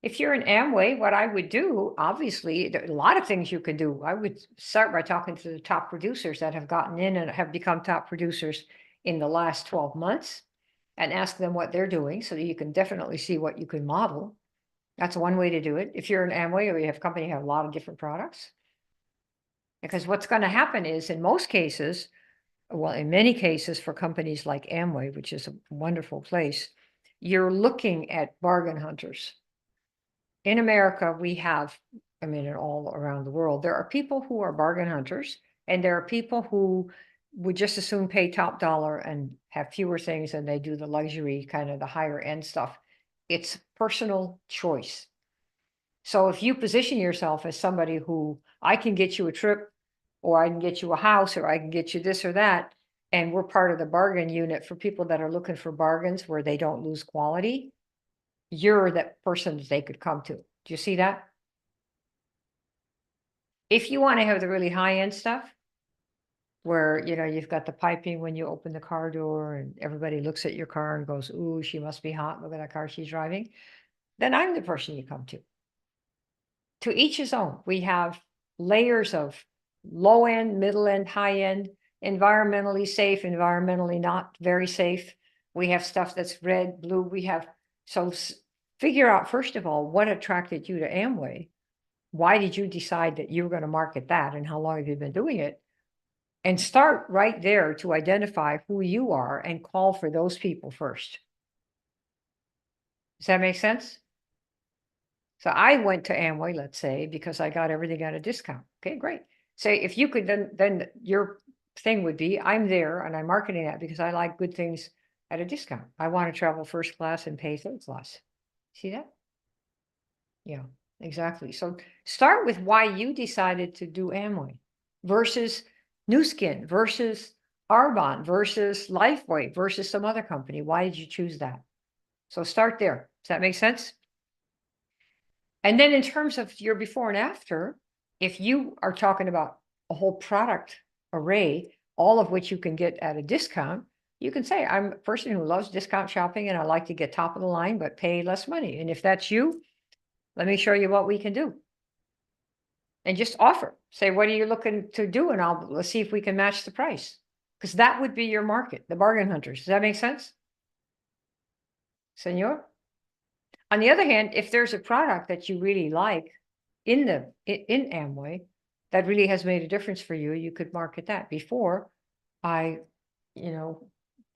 S2: If you're in Amway, what I would do, obviously, there are a lot of things you can do. I would start by talking to the top producers that have gotten in and have become top producers in the last 12 months and ask them what they're doing so that you can definitely see what you can model. That's one way to do it. If you're an Amway or you have a company, have a lot of different products. Because what's going to happen is, in most cases, well, in many cases for companies like Amway, which is a wonderful place, you're looking at bargain hunters. In America, we have, I mean, and all around the world, there are people who are bargain hunters, and there are people who would just as soon pay top dollar and have fewer things, and they do the luxury, kind of the higher end stuff. It's personal choice. So if you position yourself as somebody who, I can get you a trip, or I can get you a house, or I can get you this or that, and we're part of the bargain unit for people that are looking for bargains where they don't lose quality, you're that person that they could come to. Do you see that? If you want to have the really high end stuff, where, you know, you've got the piping when you open the car door and everybody looks at your car and goes, ooh, she must be hot, look at that car she's driving, then I'm the person you come to. To each his own. We have layers of low end, middle end, high end, environmentally safe, environmentally not very safe. We have stuff that's red, blue. We have, so figure out, first of all, what attracted you to Amway. Why did you decide that you were going to market that, and how long have you been doing it? And start right there to identify who you are and call for those people first. Does that make sense? So I went to Amway, let's say, because I got everything at a discount. Okay, great. Say if you could, then your thing would be, I'm there and I'm marketing that because I like good things at a discount. I want to travel first class and pay third class. See that? Yeah, exactly. So start with why you decided to do Amway versus Nu Skin versus Arbonne versus Lifeway versus some other company. Why did you choose that? So start there. Does that make sense? And then in terms of your before and after, if you are talking about a whole product array, all of which you can get at a discount, you can say, I'm a person who loves discount shopping and I like to get top of the line, but pay less money. And if that's you, let me show you what we can do. And just offer, say, what are you looking to do? And let's see if we can match the price. Because that would be your market, the bargain hunters. Does that make sense? Senor? On the other hand, if there's a product that you really like in Amway that really has made a difference for you, you could market that. Before I, you know,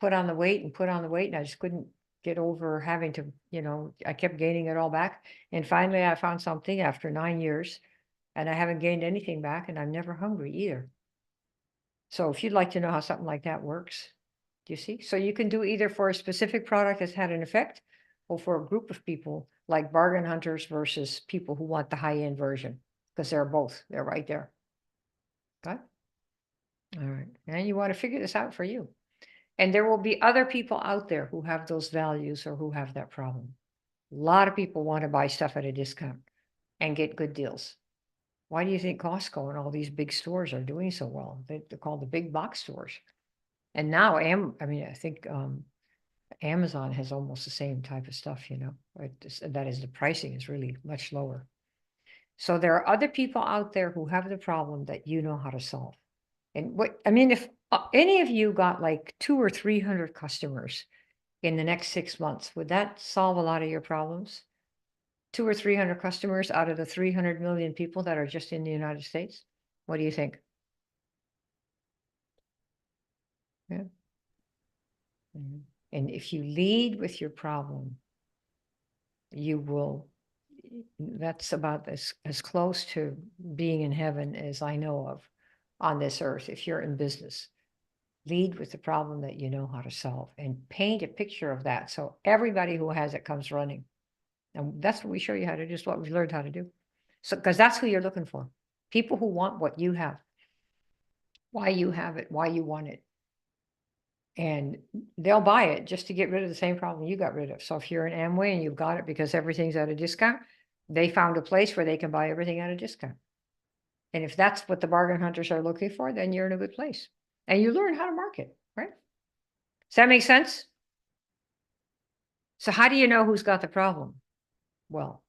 S2: put on the weight and put on the weight, and I just couldn't get over having to, you know, I kept gaining it all back. And finally I found something after 9 years, and I haven't gained anything back, and I'm never hungry either. So if you'd like to know how something like that works, do you see? So you can do either for a specific product that's had an effect, or for a group of people like bargain hunters versus people who want the high-end version, because they're both, they're right there. Okay. All right. And you want to figure this out for you. And there will be other people out there who have those values or who have that problem. A lot of people want to buy stuff at a discount and get good deals. Why do you think Costco and all these big stores are doing so well? They're called the big box stores. And now, I think Amazon has almost the same type of stuff, you know, that is, the pricing is really much lower. So there are other people out there who have the problem that you know how to solve. And if any of you got like 200 or 300 customers in the next 6 months, would that solve a lot of your problems? 200 or 300 customers out of the 300 million people that are just in the United States? What do you think? Yeah. Mm-hmm. And if you lead with your problem, you will, that's about as close to being in heaven as I know of on this earth. If you're in business, lead with the problem that you know how to solve and paint a picture of that. So everybody who has it comes running. And that's what we show you how to do, just what we've learned how to do. So, because that's who you're looking for. People who want what you have, why you have it, why you want it. And they'll buy it just to get rid of the same problem you got rid of. So if you're an Amway and you've got it because everything's at a discount, they found a place where they can buy everything at a discount. And if that's what the bargain hunters are looking for, then you're in a good place. And you learn how to market, right? Does that make sense? So how do you know who's got the problem? Well,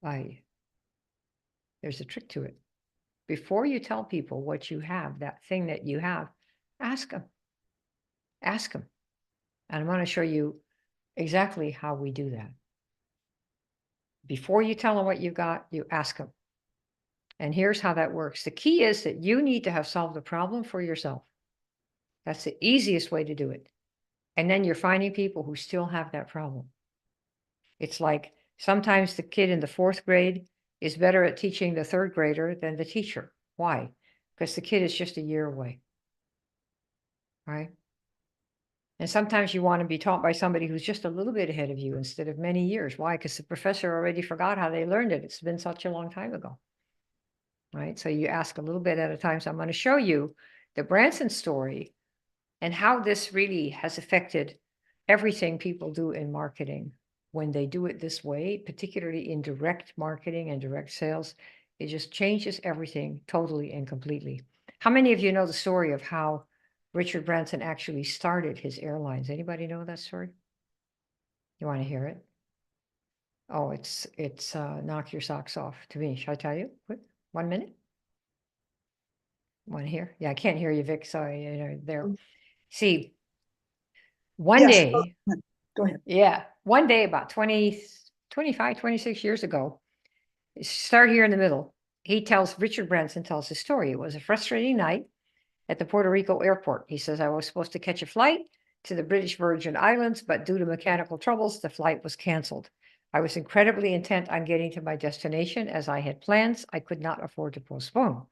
S2: there's a trick to it. Before you tell people what you have, that thing that you have, ask them. Ask them. And I want to show you exactly how we do that. Before you tell them what you got, you ask them. And here's how that works. The key is that you need to have solved the problem for yourself. That's the easiest way to do it. And then you're finding people who still have that problem. It's like sometimes the kid in the 4th grade is better at teaching the 3rd grader than the teacher. Why? Because the kid is just a year away, right? And sometimes you want to be taught by somebody who's just a little bit ahead of you instead of many years. Why? Because the professor already forgot how they learned it. It's been such a long time ago, right? So you ask a little bit at a time. So I'm going to show you the Branson story and how this really has affected everything people do in marketing. When they do it this way, particularly in direct marketing and direct sales, it just changes everything totally and completely. How many of you know the story of how Richard Branson actually started his airlines? Anybody know that story? You want to hear it? Oh, it's knock your socks off to me. Shall I tell you? Quick, 1 minute. Want to hear? Yeah, I can't hear you, Vic. Sorry, there. See, one
S1: Yes,
S2: day,
S1: go ahead.
S2: yeah, one day about 20, 25, 26 years ago, start here in the middle. Richard Branson tells his story. It was a frustrating night at the Puerto Rico airport. He says, I was supposed to catch a flight to the British Virgin Islands, but due to mechanical troubles, the flight was canceled. I was incredibly intent on getting to my destination as I had plans. I could not afford to postpone.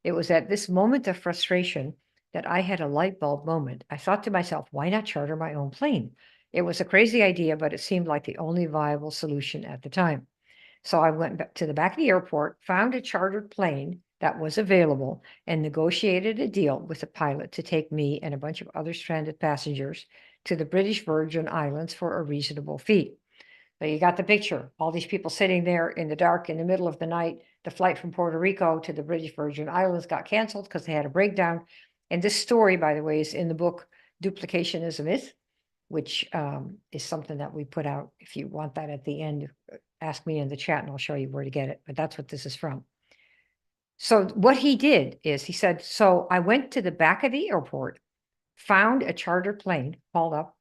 S2: It was at this moment of frustration that I had a light bulb moment. I thought to myself, why not charter my own plane? It was a crazy idea, but it seemed like the only viable solution at the time. So I went back to the back of the airport, found a chartered plane that was available, and negotiated a deal with the pilot to take me and a bunch of other stranded passengers to the British Virgin Islands for a reasonable fee. So you got the picture. All these people sitting there in the dark in the middle of the night. The flight from Puerto Rico to the British Virgin Islands got canceled because they had a breakdown. And this story, by the way, is in the book Duplication is a Myth, which is something that we put out. If you want that at the end, ask me in the chat and I'll show you where to get it. But that's what this is from. So what he did is he said, so I went to the back of the airport, found a charter plane, called up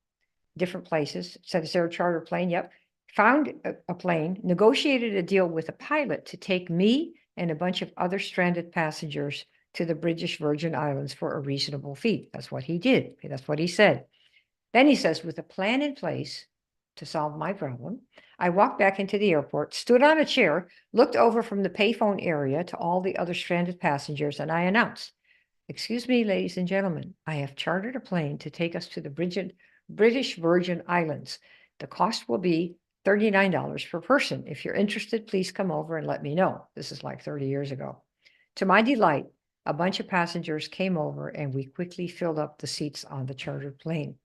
S2: different places, said, is there a charter plane? Yep. Found a plane, negotiated a deal with a pilot to take me and a bunch of other stranded passengers to the British Virgin Islands for a reasonable fee. That's what he did. That's what he said. Then he says, with a plan in place to solve my problem, I walked back into the airport, stood on a chair, looked over from the payphone area to all the other stranded passengers, and I announced, excuse me, ladies and gentlemen, I have chartered a plane to take us to the British Virgin Islands. The cost will be $39 per person. If you're interested, please come over and let me know. This is like 30 years ago. To my delight, a bunch of passengers came over and we quickly filled up the seats on the chartered plane.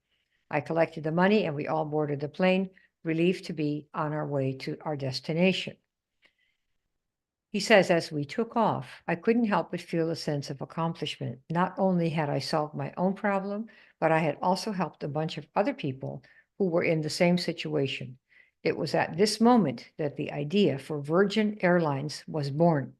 S2: I collected the money and we all boarded the plane, relieved to be on our way to our destination. He says, as we took off, I couldn't help but feel a sense of accomplishment. Not only had I solved my own problem, but I had also helped a bunch of other people who were in the same situation. It was at this moment that the idea for Virgin Airlines was born.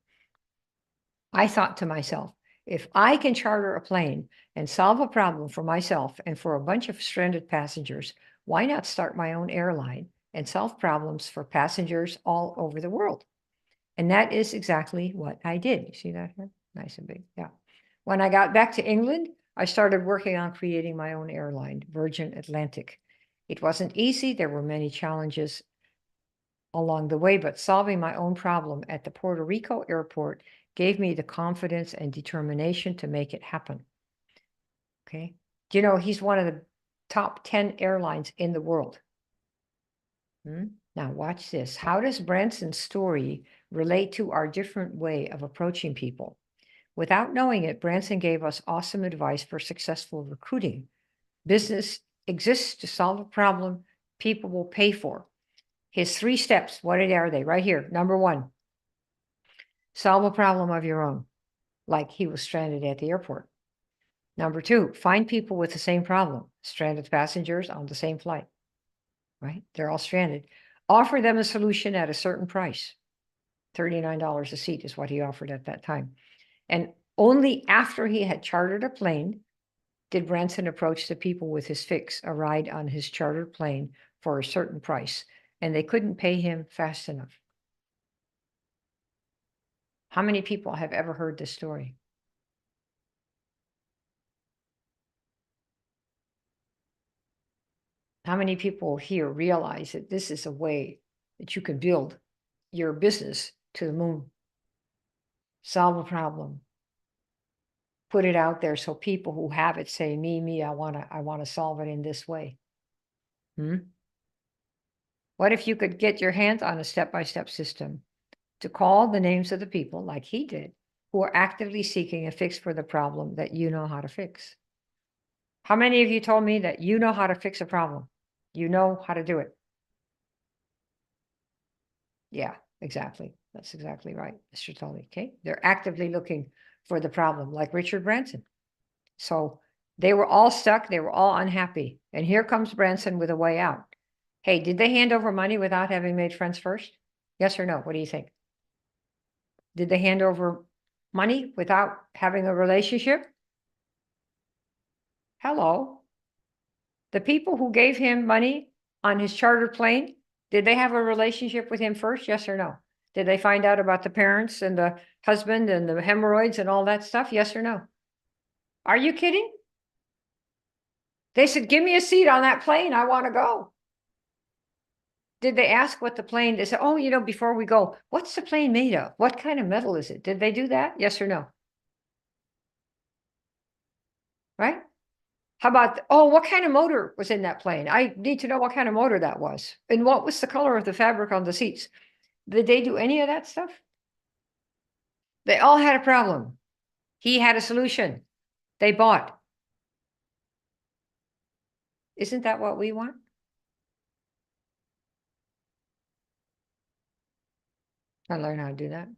S2: I thought to myself, if I can charter a plane and solve a problem for myself and for a bunch of stranded passengers, why not start my own airline and solve problems for passengers all over the world? And that is exactly what I did. You see that here? Nice and big. Yeah. When I got back to England, I started working on creating my own airline, Virgin Atlantic. It wasn't easy. There were many challenges along the way, but solving my own problem at the Puerto Rico airport gave me the confidence and determination to make it happen. Okay. Do you know he's one of the top 10 airlines in the world? Now watch this. How does Branson's story relate to our different way of approaching people? Without knowing it, Branson gave us awesome advice for successful recruiting. Business exists to solve a problem people will pay for. His 3 steps, what are they? Right here. Number 1, solve a problem of your own, like he was stranded at the airport. Number 2, find people with the same problem, stranded passengers on the same flight, right? They're all stranded. Offer them a solution at a certain price. $39 a seat is what he offered at that time. And only after he had chartered a plane did Branson approach the people with his fix, a ride on his chartered plane for a certain price, and they couldn't pay him fast enough. How many people have ever heard this story? How many people here realize that this is a way that you can build your business to the moon? Solve a problem. Put it out there so people who have it say, me, I want to solve it in this way. What if you could get your hands on a step-by-step system to call the names of the people, like he did, who are actively seeking a fix for the problem that you know how to fix? How many of you told me that you know how to fix a problem? You know how to do it. Yeah, exactly. That's exactly right, Mr. Tully. Okay. They're actively looking for the problem, like Richard Branson. So they were all stuck. They were all unhappy. And here comes Branson with a way out. Hey, did they hand over money without having made friends first? Yes or no? What do you think? Did they hand over money without having a relationship? Hello. The people who gave him money on his chartered plane, did they have a relationship with him first? Yes or no? Did they find out about the parents and the husband and the hemorrhoids and all that stuff? Yes or no? Are you kidding? They said, give me a seat on that plane. I want to go. Did they ask what the plane, they said, oh, before we go, what's the plane made of? What kind of metal is it? Did they do that? Yes or no? Right? How about, what kind of motor was in that plane? I need to know what kind of motor that was. And what was the color of the fabric on the seats? Did they do any of that stuff? They all had a problem. He had a solution. They bought. Isn't that what we want? I learned how to do that.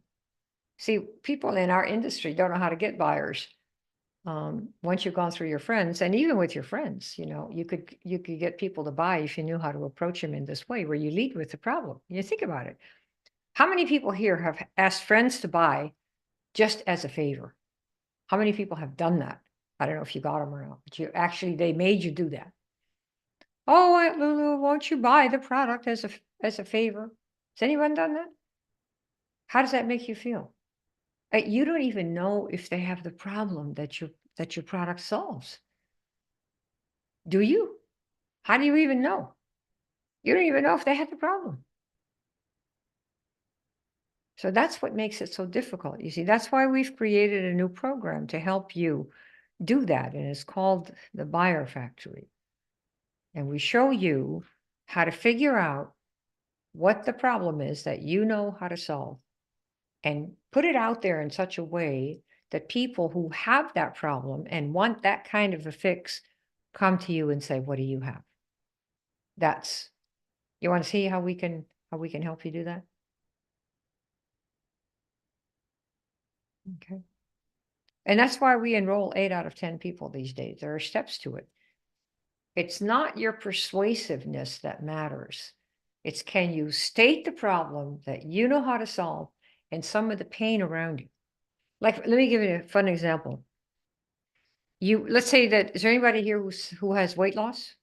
S2: See, people in our industry don't know how to get buyers. Once you've gone through your friends, and even with your friends, you could get people to buy if you knew how to approach them in this way, where you lead with the problem. You think about it. How many people here have asked friends to buy just as a favor? How many people have done that? I don't know if you got them or not, but they made you do that. Oh, Lulu, won't you buy the product as a favor? Has anyone done that? How does that make you feel? You don't even know if they have the problem that your product solves. Do you? How do you even know? You don't even know if they have the problem. So that's what makes it so difficult. You see, that's why we've created a new program to help you do that. And it's called the Buyer Factory. And we show you how to figure out what the problem is that you know how to solve and put it out there in such a way that people who have that problem and want that kind of a fix come to you and say, what do you have? You want to see how we can help you do that? Okay. And that's why we enroll 8 out of 10 people these days. There are steps to it. It's not your persuasiveness that matters. It's, can you state the problem that you know how to solve and some of the pain around you? Like, let me give you a fun example. Let's say that, is there anybody here who has weight loss?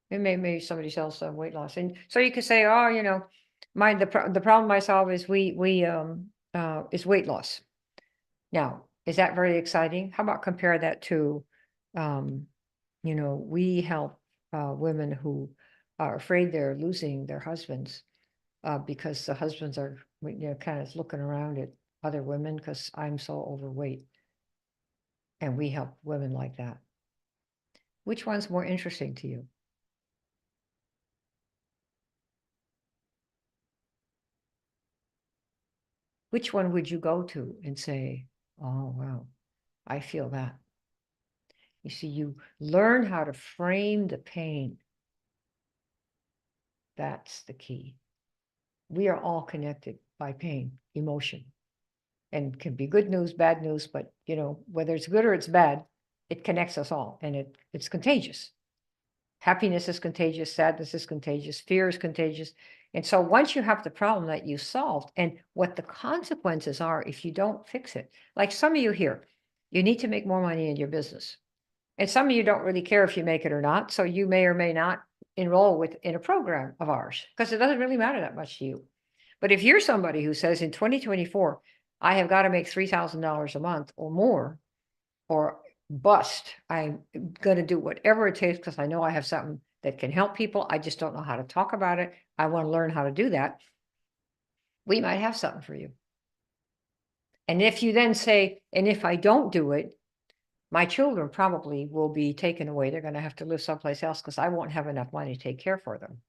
S2: Maybe somebody else weight loss. And so you could say, the problem I solve is is weight loss. Now, is that very exciting? How about compare that to, we help women who are afraid they're losing their husbands because the husbands are, kind of looking around at other women because I'm so overweight. And we help women like that. Which one's more interesting to you? Which one would you go to and say, oh, wow, I feel that? You see, you learn how to frame the pain. That's the key. We are all connected by pain, emotion, and it can be good news, bad news, but whether it's good or it's bad, it connects us all, and it's contagious. Happiness is contagious, sadness is contagious, fear is contagious. And so once you have the problem that you solved and what the consequences are if you don't fix it, like some of you here, you need to make more money in your business. And some of you don't really care if you make it or not. So you may or may not enroll in a program of ours because it doesn't really matter that much to you. But if you're somebody who says in 2024, I have got to make $3,000 a month or more, or bust. I'm going to do whatever it takes because I know I have something that can help people. I just don't know how to talk about it. I want to learn how to do that. We might have something for you. And if you then say, and if I don't do it, my children probably will be taken away. They're going to have to live someplace else because I won't have enough money to take care for them.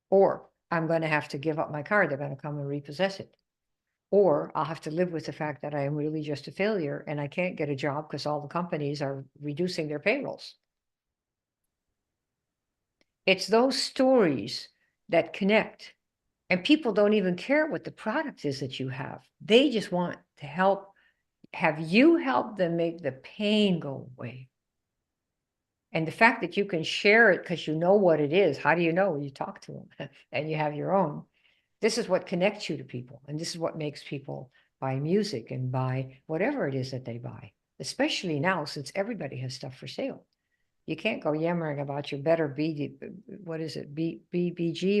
S2: Or I'm going to have to give up my car. They're going to come and repossess it. Or I'll have to live with the fact that I am really just a failure and I can't get a job because all the companies are reducing their payrolls. It's those stories that connect. And people don't even care what the product is that you have. They just want to have you help them make the pain go away. And the fact that you can share it because you know what it is. How do you know? You talk to them and you have your own. This is what connects you to people. And this is what makes people buy music and buy whatever it is that they buy, especially now since everybody has stuff for sale. You can't go yammering about your better BBG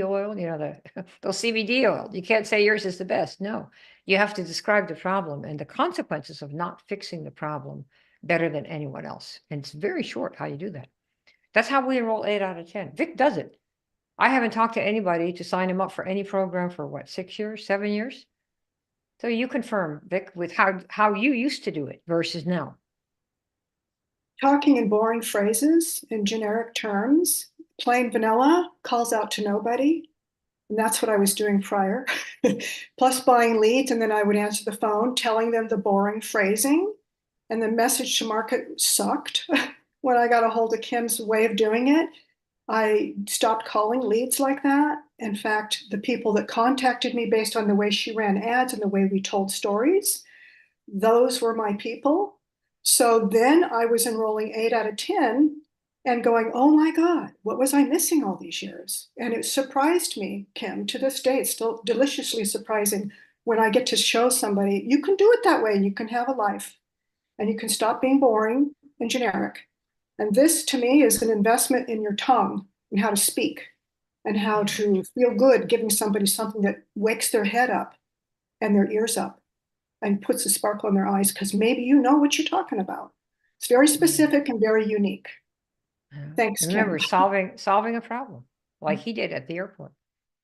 S2: oil, you know, those CBD oil. You can't say yours is the best. No, you have to describe the problem and the consequences of not fixing the problem better than anyone else. And it's very short how you do that. That's how we enroll 8 out of 10. Vic does it. I haven't talked to anybody to sign him up for any program for what, 6 years, 7 years? So you confirm, Vic, with how you used to do it versus now.
S1: Talking in boring phrases, in generic terms, plain vanilla, calls out to nobody. And that's what I was doing prior. Plus buying leads, and then I would answer the phone, telling them the boring phrasing. And the message to market sucked. When I got a hold of Kim's way of doing it, I stopped calling leads like that. In fact, the people that contacted me based on the way she ran ads and the way we told stories, those were my people. So then I was enrolling 8 out of 10 and going, oh my God, what was I missing all these years? And it surprised me, Kim, to this day. It's still deliciously surprising when I get to show somebody, you can do it that way. You can have a life and you can stop being boring and generic. And this to me is an investment in your tongue and how to speak and how to feel good giving somebody something that wakes their head up and their ears up and puts a sparkle in their eyes because maybe you know what you're talking about. It's very specific and very unique. Thanks,
S2: And remember,
S1: Kim.
S2: solving a problem like he did at the airport.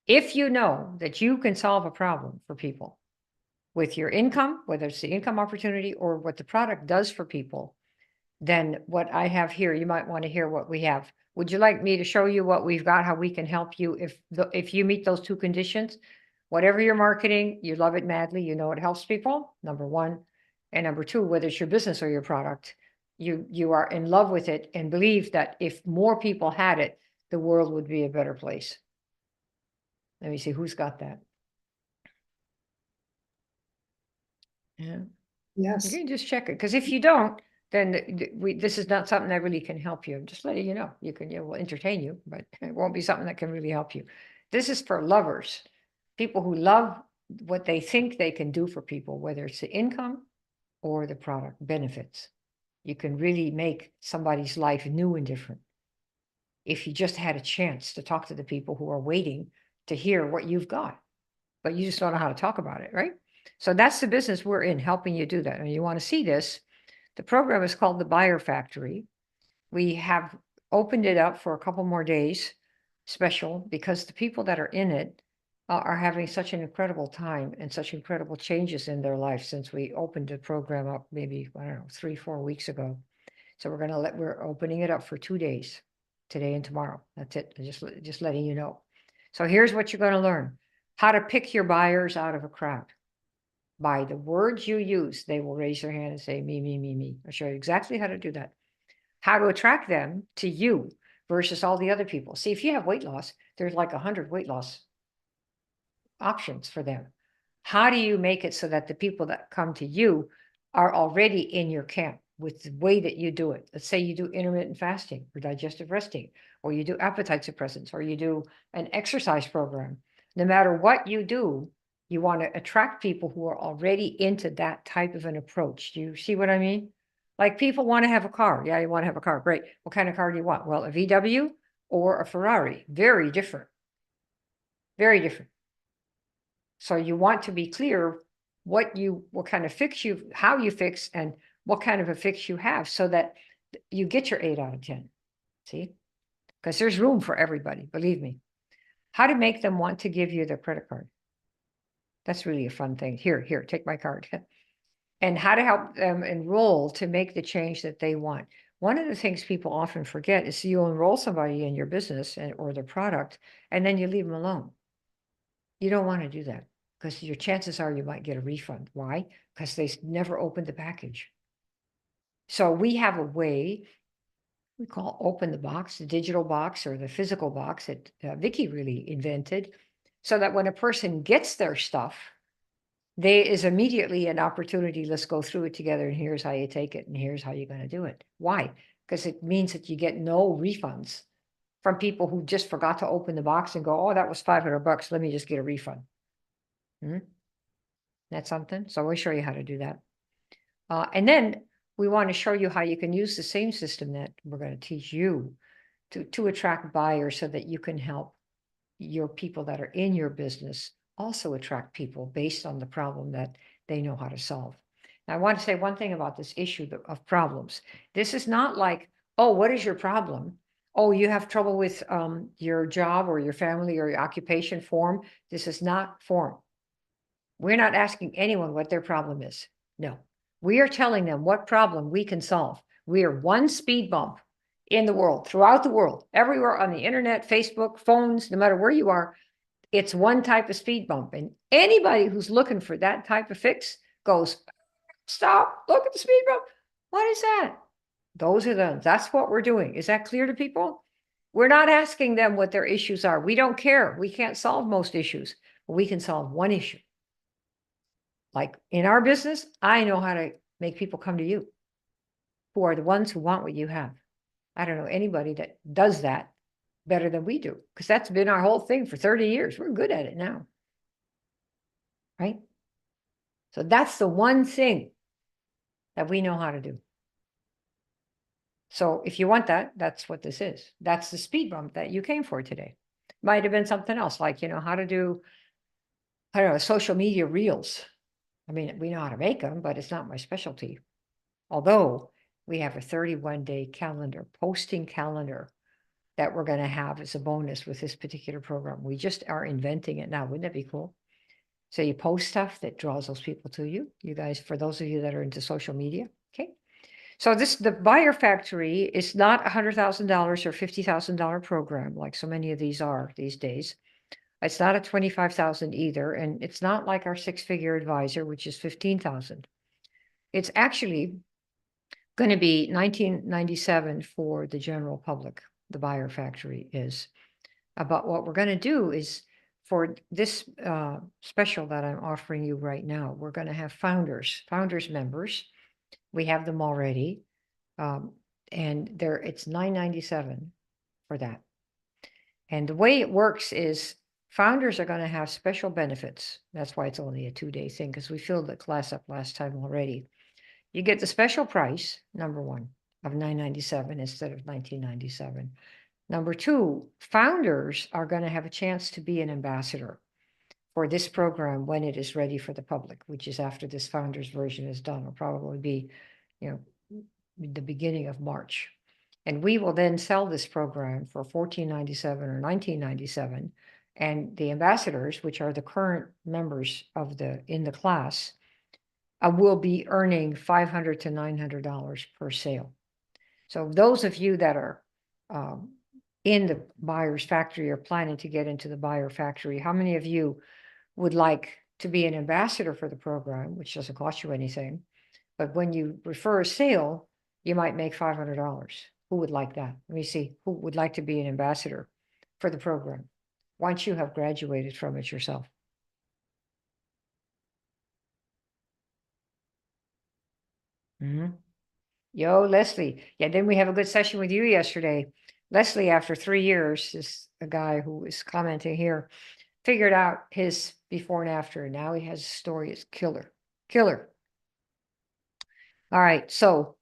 S2: If you know that you can solve a problem for people with your income, whether it's the income opportunity or what the product does for people, then what I have here, you might want to hear what we have. Would you like me to show you what we've got, how we can help you if you meet those 2 conditions? Whatever you're marketing, you love it madly, you know it helps people, number 1. And number 2, whether it's your business or your product, you are in love with it and believe that if more people had it, the world would be a better place. Let me see who's got that. Yeah.
S1: Yes.
S2: You can just check it, because if you don't, then this is not something that really can help you. I'm just letting you know. It will entertain you, but it won't be something that can really help you. This is for lovers, people who love what they think they can do for people, whether it's the income or the product benefits. You can really make somebody's life new and different if you just had a chance to talk to the people who are waiting to hear what you've got, but you just don't know how to talk about it, right? So that's the business we're in, helping you do that. And you want to see this. The program is called the Buyer Factory. We have opened it up for a couple more days, special, because the people that are in it are having such an incredible time and such incredible changes in their life since we opened the program up maybe, I don't know, 3-4 weeks ago. So we're opening it up for 2 days, today and tomorrow. That's it. Just letting you know. So here's what you're going to learn: how to pick your buyers out of a crowd. By the words you use, they will raise their hand and say, me, me, me, me. I'll show you exactly how to do that. How to attract them to you versus all the other people. See, if you have weight loss, there's like 100 weight loss options for them. How do you make it so that the people that come to you are already in your camp with the way that you do it? Let's say you do intermittent fasting or digestive resting, or you do appetite suppressants, or you do an exercise program. No matter what you do, you want to attract people who are already into that type of an approach. Do you see what I mean? Like, people want to have a car. Yeah, you want to have a car. Great. What kind of car do you want? Well, a VW or a Ferrari. Very different. Very different. So you want to be clear what kind of fix how you fix and what kind of a fix you have so that you get your 8 out of 10. See? Because there's room for everybody, believe me. How to make them want to give you their credit card. That's really a fun thing. Here, take my card. And how to help them enroll to make the change that they want. One of the things people often forget is you enroll somebody in your business or their product, and then you leave them alone. You don't want to do that because your chances are you might get a refund. Why? Because they never opened the package. So we have a way we call open the box, the digital box or the physical box that Vicki really invented, so that when a person gets their stuff, there is immediately an opportunity. Let's go through it together. And here's how you take it. And here's how you're going to do it. Why? Because it means that you get no refunds from people who just forgot to open the box and go, oh, that was $500. Let me just get a refund. That's something. So we'll show you how to do that. And then we want to show you how you can use the same system that we're going to teach you to attract buyers so that you can help your people that are in your business also attract people based on the problem that they know how to solve. Now, I want to say one thing about this issue of problems. This is not like, oh, what is your problem? Oh, you have trouble with your job or your family or your occupation form. This is not form. We're not asking anyone what their problem is. No, we are telling them what problem we can solve. We are one speed bump in the world, throughout the world, everywhere on the internet, Facebook, phones, no matter where you are, it's one type of speed bump. And anybody who's looking for that type of fix goes, stop, look at the speed bump. What is that? That's what we're doing. Is that clear to people? We're not asking them what their issues are. We don't care. We can't solve most issues, but we can solve one issue. Like in our business, I know how to make people come to you who are the ones who want what you have. I don't know anybody that does that better than we do, because that's been our whole thing for 30 years. We're good at it now. Right? So that's the one thing that we know how to do. So if you want that, that's what this is. That's the speed bump that you came for today. Might have been something else, like, how to do, I don't know, social media reels. I mean, we know how to make them, but it's not my specialty. Although we have a 31-day calendar, posting calendar that we're going to have as a bonus with this particular program. We just are inventing it now. Wouldn't that be cool? So you post stuff that draws those people to you. You guys, for those of you that are into social media, okay? So the Buyer Factory is not $100,000 or $50,000 program like so many of these are these days. It's not a $25,000 either, and it's not like our six-figure advisor, which is $15,000. It's actually going to be $1997 for the general public. The Buyer Factory is. But what we're going to do is for this special that I'm offering you right now, we're going to have founders members. We have them already, and it's $997 for that. And the way it works is founders are going to have special benefits. That's why it's only a 2-day thing, because we filled the class up last time already. You get the special price, number one, of $997 instead of $1997. Number two, founders are going to have a chance to be an ambassador for this program when it is ready for the public, which is after this founders version is done. It'll probably be, the beginning of March. And we will then sell this program for $14.97 or $19.97. And the ambassadors, which are the current members in the class, will be earning $500 to $900 per sale. So those of you that are in the Buyer's Factory or planning to get into the Buyer Factory, how many of you would like to be an ambassador for the program, which doesn't cost you anything, but when you refer a sale, you might make $500. Who would like that? Let me see. Who would like to be an ambassador for the program once you have graduated from it yourself? Yo, Leslie. Yeah, then we have a good session with you yesterday. Leslie, after 3 years, is a guy who is commenting here, figured out his before and after. And now he has a story. It's killer. All right. So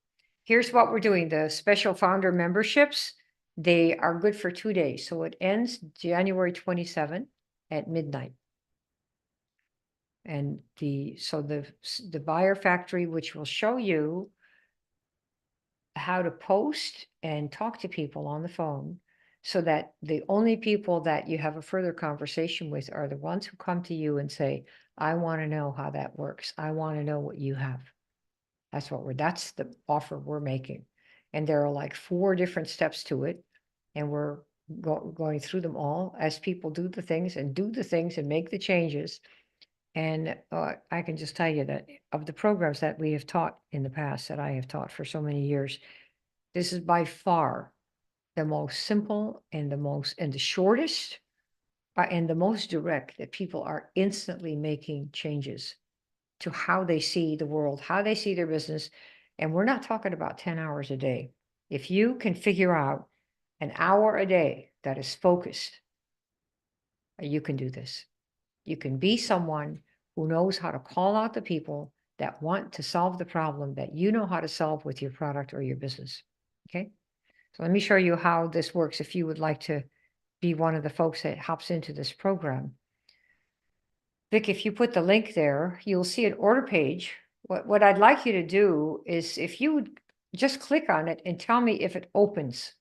S2: here's what we're doing. The special founder memberships, they are good for 2 days. So it ends January 27th at midnight. And the Buyer Factory, which will show you how to post and talk to people on the phone so that the only people that you have a further conversation with are the ones who come to you and say, I want to know how that works. I want to know what you have. That's the offer we're making. And there are like 4 different steps to it. And we're going through them all as people do the things and make the changes. And I can just tell you that of the programs that we have taught in the past, that I have taught for so many years, this is by far the most simple and the shortest and the most direct, that people are instantly making changes to how they see the world, how they see their business. And we're not talking about 10 hours a day. If you can figure out an hour a day that is focused, you can do this. You can be someone who knows how to call out the people that want to solve the problem that you know how to solve with your product or your business. Okay. So let me show you how this works if you would like to be one of the folks that hops into this program. Vic, if you put the link there, you'll see an order page. What I'd like you to do is if you would just click on it and tell me if it opens.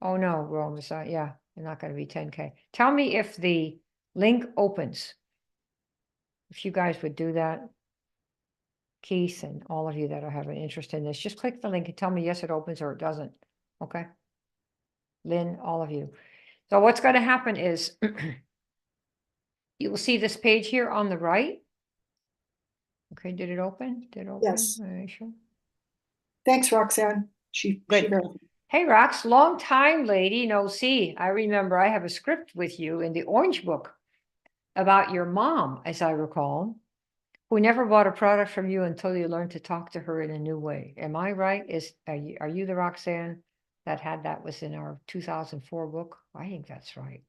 S2: Oh no, we're almost out. Yeah, you're not going to be 10K. Tell me if the link opens. If you guys would do that, Keith and all of you that are having interest in this, just click the link and tell me yes, it opens or it doesn't. Okay. Lynn, all of you. So what's going to happen is you will see this page here on the right. Okay, did it open? Did it open?
S1: Yes.
S2: Sure.
S1: Thanks, Roxanne. She
S2: Good. Hey, Rox, long time, lady. No, see, I remember I have a script with you in the Orange Book about your mom, as I recall, who never bought a product from you until you learned to talk to her in a new way. Am I right? Are you the Roxanne that was in our 2004 book? I think that's right.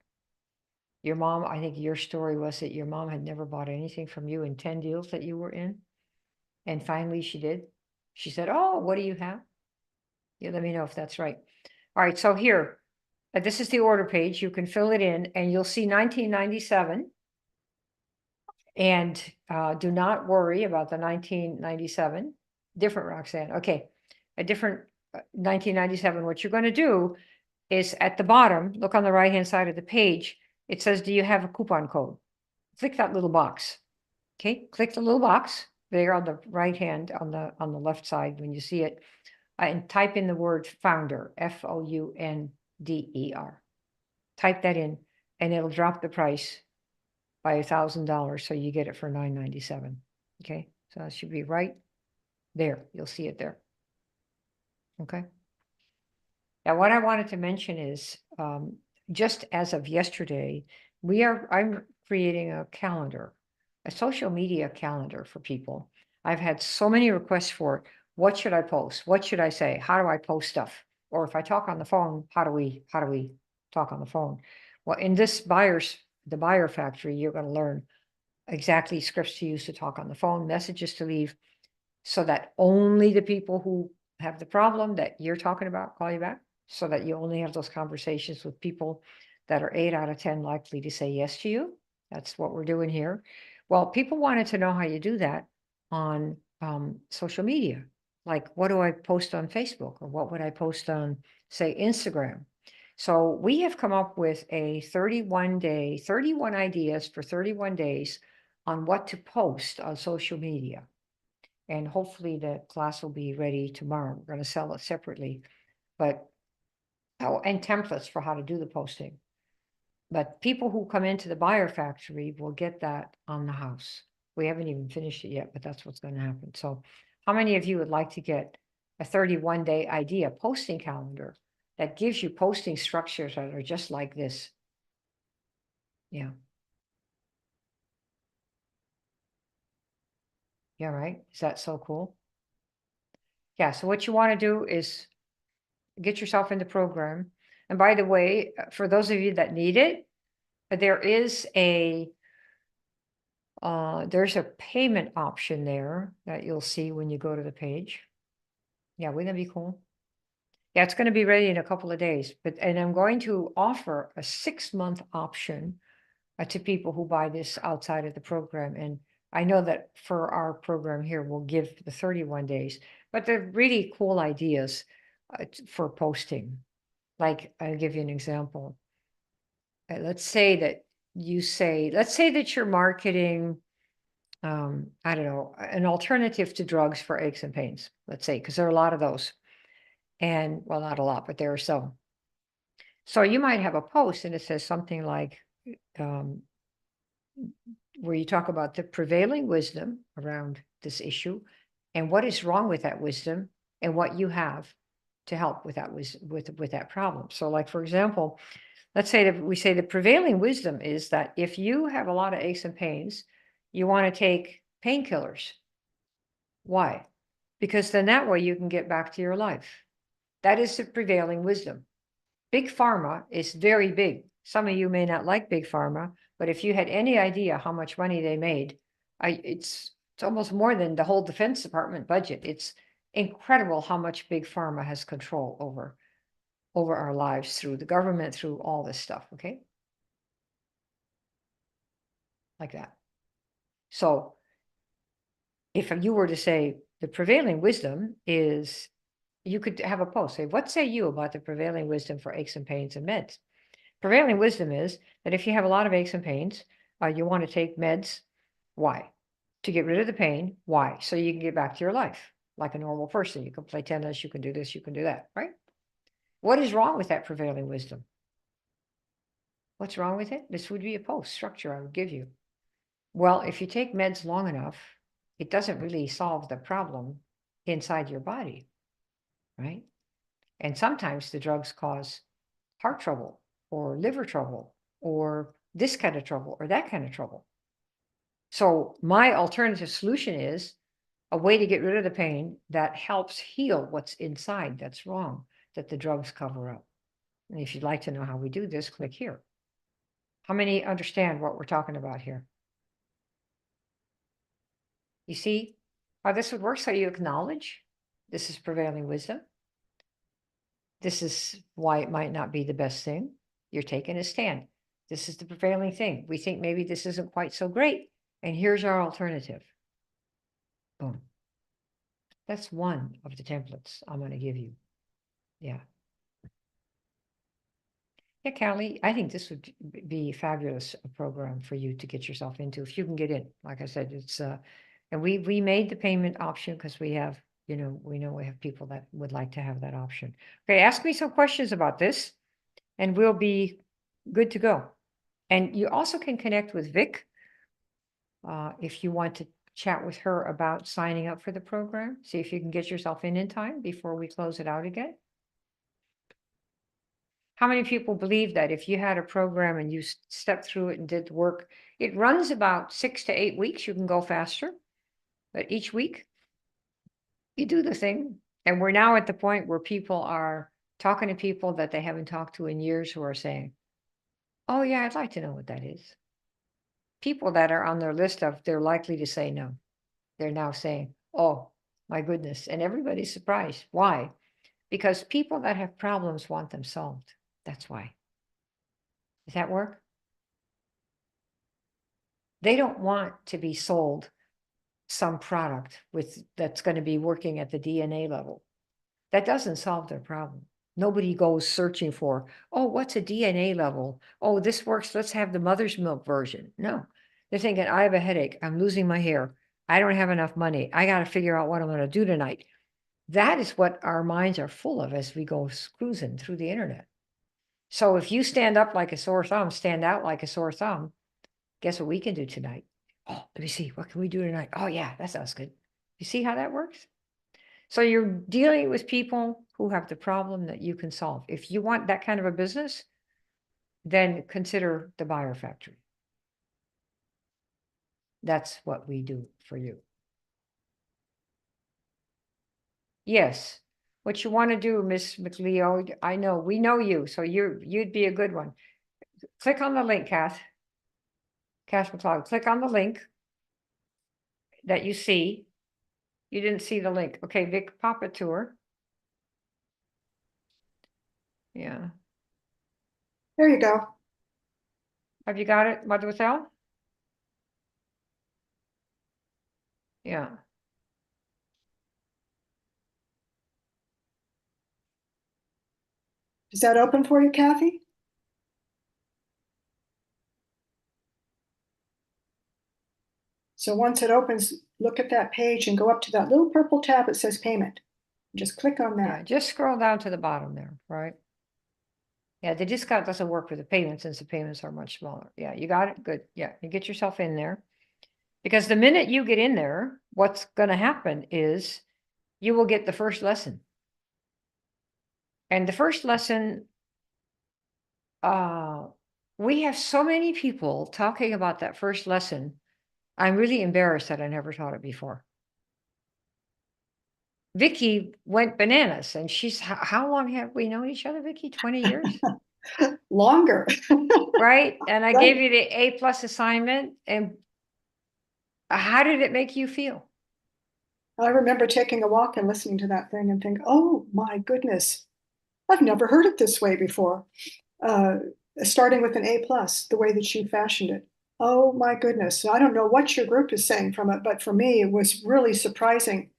S2: Your mom, I think your story was that your mom had never bought anything from you in 10 deals that you were in. And finally she did. She said, oh, what do you have? You let me know if that's right. All right, so here, this is the order page. You can fill it in and you'll see 1997. And do not worry about the 1997. Different Roxanne. Okay, a different 1997. What you're going to do is at the bottom, look on the right-hand side of the page. It says, do you have a coupon code? Click that little box. Okay, click the little box there on the right hand, on the left side when you see it, and type in the word founder, FOUNDER. Type that in, and it'll drop the price by $1,000, so you get it for $9.97. Okay, so that should be right there. You'll see it there. Okay. Now, what I wanted to mention is, just as of yesterday, I'm creating a calendar, a social media calendar for people. I've had so many requests for it. What should I post? What should I say? How do I post stuff? Or if I talk on the phone, how do we talk on the phone? Well, in this the Buyer Factory, you're going to learn exactly scripts to use to talk on the phone, messages to leave, so that only the people who have the problem that you're talking about call you back, so that you only have those conversations with people that are 8 out of 10 likely to say yes to you. That's what we're doing here. Well, people wanted to know how you do that on social media. Like, what do I post on Facebook, or what would I post on, say, Instagram? So we have come up with a 31 ideas for 31 days on what to post on social media. And hopefully the class will be ready tomorrow. We're going to sell it separately, but and templates for how to do the posting. But people who come into the Buyer Factory will get that on the house. We haven't even finished it yet, but that's what's going to happen. So how many of you would like to get a 31-day idea posting calendar that gives you posting structures that are just like this? Yeah. Yeah, right. Is that so cool? Yeah. So what you want to do is get yourself in the program. And by the way, for those of you that need it, there's a payment option there that you'll see when you go to the page. Yeah, wouldn't that be cool? Yeah, it's going to be ready in a couple of days, and I'm going to offer a 6-month option to people who buy this outside of the program. And I know that for our program here, we'll give the 31 days, but they're really cool ideas for posting. Like, I'll give you an example. Let's say that let's say that you're marketing, I don't know, an alternative to drugs for aches and pains, let's say, because there are a lot of those. And well, not a lot, but there are some. So you might have a post and it says something like, um, where you talk about the prevailing wisdom around this issue and what is wrong with that wisdom and what you have to help with that with that problem. So like, for example, let's say that we say the prevailing wisdom is that if you have a lot of aches and pains, you want to take painkillers. Why? Because then that way you can get back to your life. That is the prevailing wisdom. Big pharma is very big. Some of you may not like big pharma, but if you had any idea how much money they made, it's almost more than the whole Defense Department budget. It's incredible how much big pharma has control over our lives through the government, through all this stuff, okay? Like that. So if you were to say the prevailing wisdom is, you could have a post, say, what say you about the prevailing wisdom for aches and pains and meds? Prevailing wisdom is that if you have a lot of aches and pains, you want to take meds. Why? To get rid of the pain. Why? So you can get back to your life like a normal person. You can play tennis, you can do this, you can do that, right? What is wrong with that prevailing wisdom? What's wrong with it? This would be a post structure I would give you. Well, if you take meds long enough, it doesn't really solve the problem inside your body, right? And sometimes the drugs cause heart trouble or liver trouble or this kind of trouble or that kind of trouble. So my alternative solution is a way to get rid of the pain that helps heal what's inside that's wrong, that the drugs cover up. And if you'd like to know how we do this, click here. How many understand what we're talking about here? You see how this would work? So you acknowledge this is prevailing wisdom. This is why it might not be the best thing. You're taking a stand. This is the prevailing thing. We think maybe this isn't quite so great. And here's our alternative. Boom. That's one of the templates I'm going to give you. Yeah. Yeah, Callie, I think this would be a fabulous program for you to get yourself into if you can get in. Like I said, it's and we made the payment option because we have, we know we have people that would like to have that option. Okay, ask me some questions about this and we'll be good to go. And you also can connect with Vic if you want to chat with her about signing up for the program. See if you can get yourself in time before we close it out again. How many people believe that if you had a program and you stepped through it and did the work, it runs about 6 to 8 weeks. You can go faster, but each week you do the thing. And we're now at the point where people are talking to people that they haven't talked to in years who are saying, oh yeah, I'd like to know what that is. People that are on their list of they're likely to say no. They're now saying, oh my goodness. And everybody's surprised. Why? Because people that have problems want them solved. That's why. Does that work? They don't want to be sold some product that's going to be working at the DNA level. That doesn't solve their problem. Nobody goes searching for, oh, what's a DNA level? Oh, this works. Let's have the mother's milk version. No, they're thinking, I have a headache. I'm losing my hair. I don't have enough money. I got to figure out what I'm going to do tonight. That is what our minds are full of as we go cruising through the internet. So if you stand up like a sore thumb, stand out like a sore thumb, guess what we can do tonight? Oh, let me see. What can we do tonight? Oh, yeah, that sounds good. You see how that works? So you're dealing with people who have the problem that you can solve. If you want that kind of a business, then consider the Buyer Factory. That's what we do for you. Yes. What you want to do, Miss McLeod, I know, we know you, so you'd be a good one. Click on the link, Kath McLeod. Click on the link that you see. You didn't see the link. Okay, Vic, pop it to her. Yeah.
S1: There you go.
S2: Have you got it, Mademoiselle? Yeah.
S1: Is that open for you, Kathy? So once it opens, look at that page and go up to that little purple tab that says payment. Just click on
S2: Yeah,
S1: that.
S2: just scroll down to the bottom there, right? Yeah, the discount doesn't work with the payments since the payments are much smaller. Yeah, you got it. Good. Yeah, you get yourself in there. Because the minute you get in there, what's going to happen is you will get the first lesson. And the first lesson, we have so many people talking about that first lesson. I'm really embarrassed that I never taught it before. Vicky went bananas, and how long have we known each other, Vicky? 20 years?
S1: Longer.
S2: Right? And I
S1: Right.
S2: gave you the A+ assignment, and how did it make you feel?
S1: I remember taking a walk and listening to that thing and think, oh my goodness, I've never heard it this way before. Starting with an A+, the way that you fashioned it. Oh my goodness. I don't know what your group is saying from it, but for me, it was really surprising.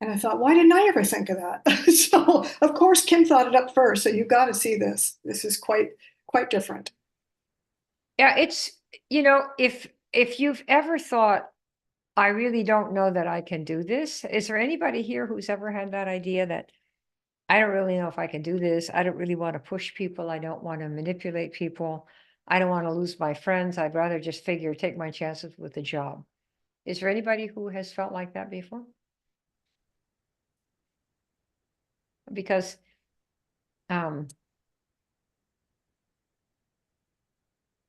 S1: And I thought, why didn't I ever think of that? So of course, Kim thought it up first. So you've got to see this. This is quite different.
S2: Yeah, it's, if you've ever thought, I really don't know that I can do this. Is there anybody here who's ever had that idea that I don't really know if I can do this? I don't really want to push people. I don't want to manipulate people. I don't want to lose my friends. I'd rather just take my chances with the job. Is there anybody who has felt like that before? Because,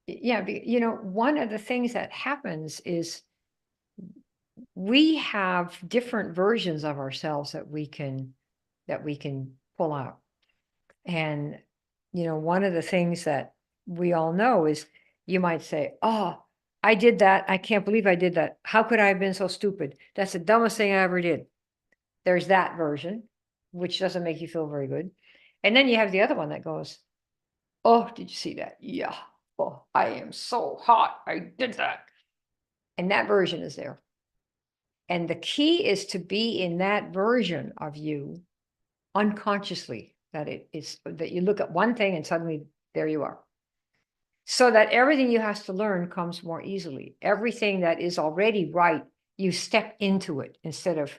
S2: yeah, one of the things that happens is we have different versions of ourselves that we can pull out. And, one of the things that we all know is you might say, oh, I did that. I can't believe I did that. How could I have been so stupid? That's the dumbest thing I ever did. There's that version, which doesn't make you feel very good. And then you have the other one that goes, oh, did you see that? Yeah. Oh, I am so hot. I did that. And that version is there. And the key is to be in that version of you unconsciously, that you look at one thing and suddenly there you are. So that everything you have to learn comes more easily. Everything that is already right, you step into it instead of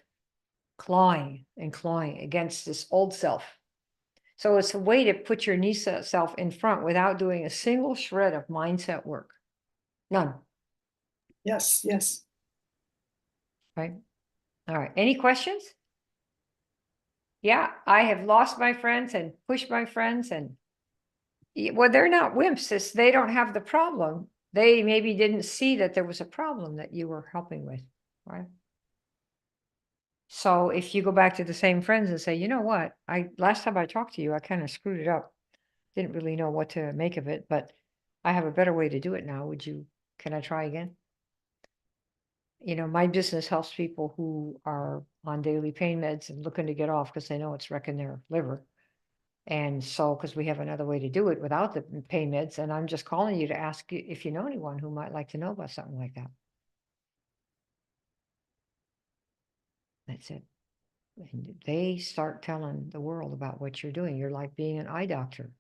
S2: clawing against this old self. So it's a way to put your new self in front without doing a single shred of mindset work. None.
S1: Yes, yes.
S2: Right. All right. Any questions? Yeah, I have lost my friends and pushed my friends, and well, they're not wimps. They don't have the problem. They maybe didn't see that there was a problem that you were helping with, right? So if you go back to the same friends and say, you know what, last time I talked to you, I kind of screwed it up. Didn't really know what to make of it, but I have a better way to do it now. Can I try again? My business helps people who are on daily pain meds and looking to get off because they know it's wrecking their liver. And so, because we have another way to do it without the pain meds, and I'm just calling you to ask you if you know anyone who might like to know about something like that. That's it. And they start telling the world about what you're doing. You're like being an eye doctor.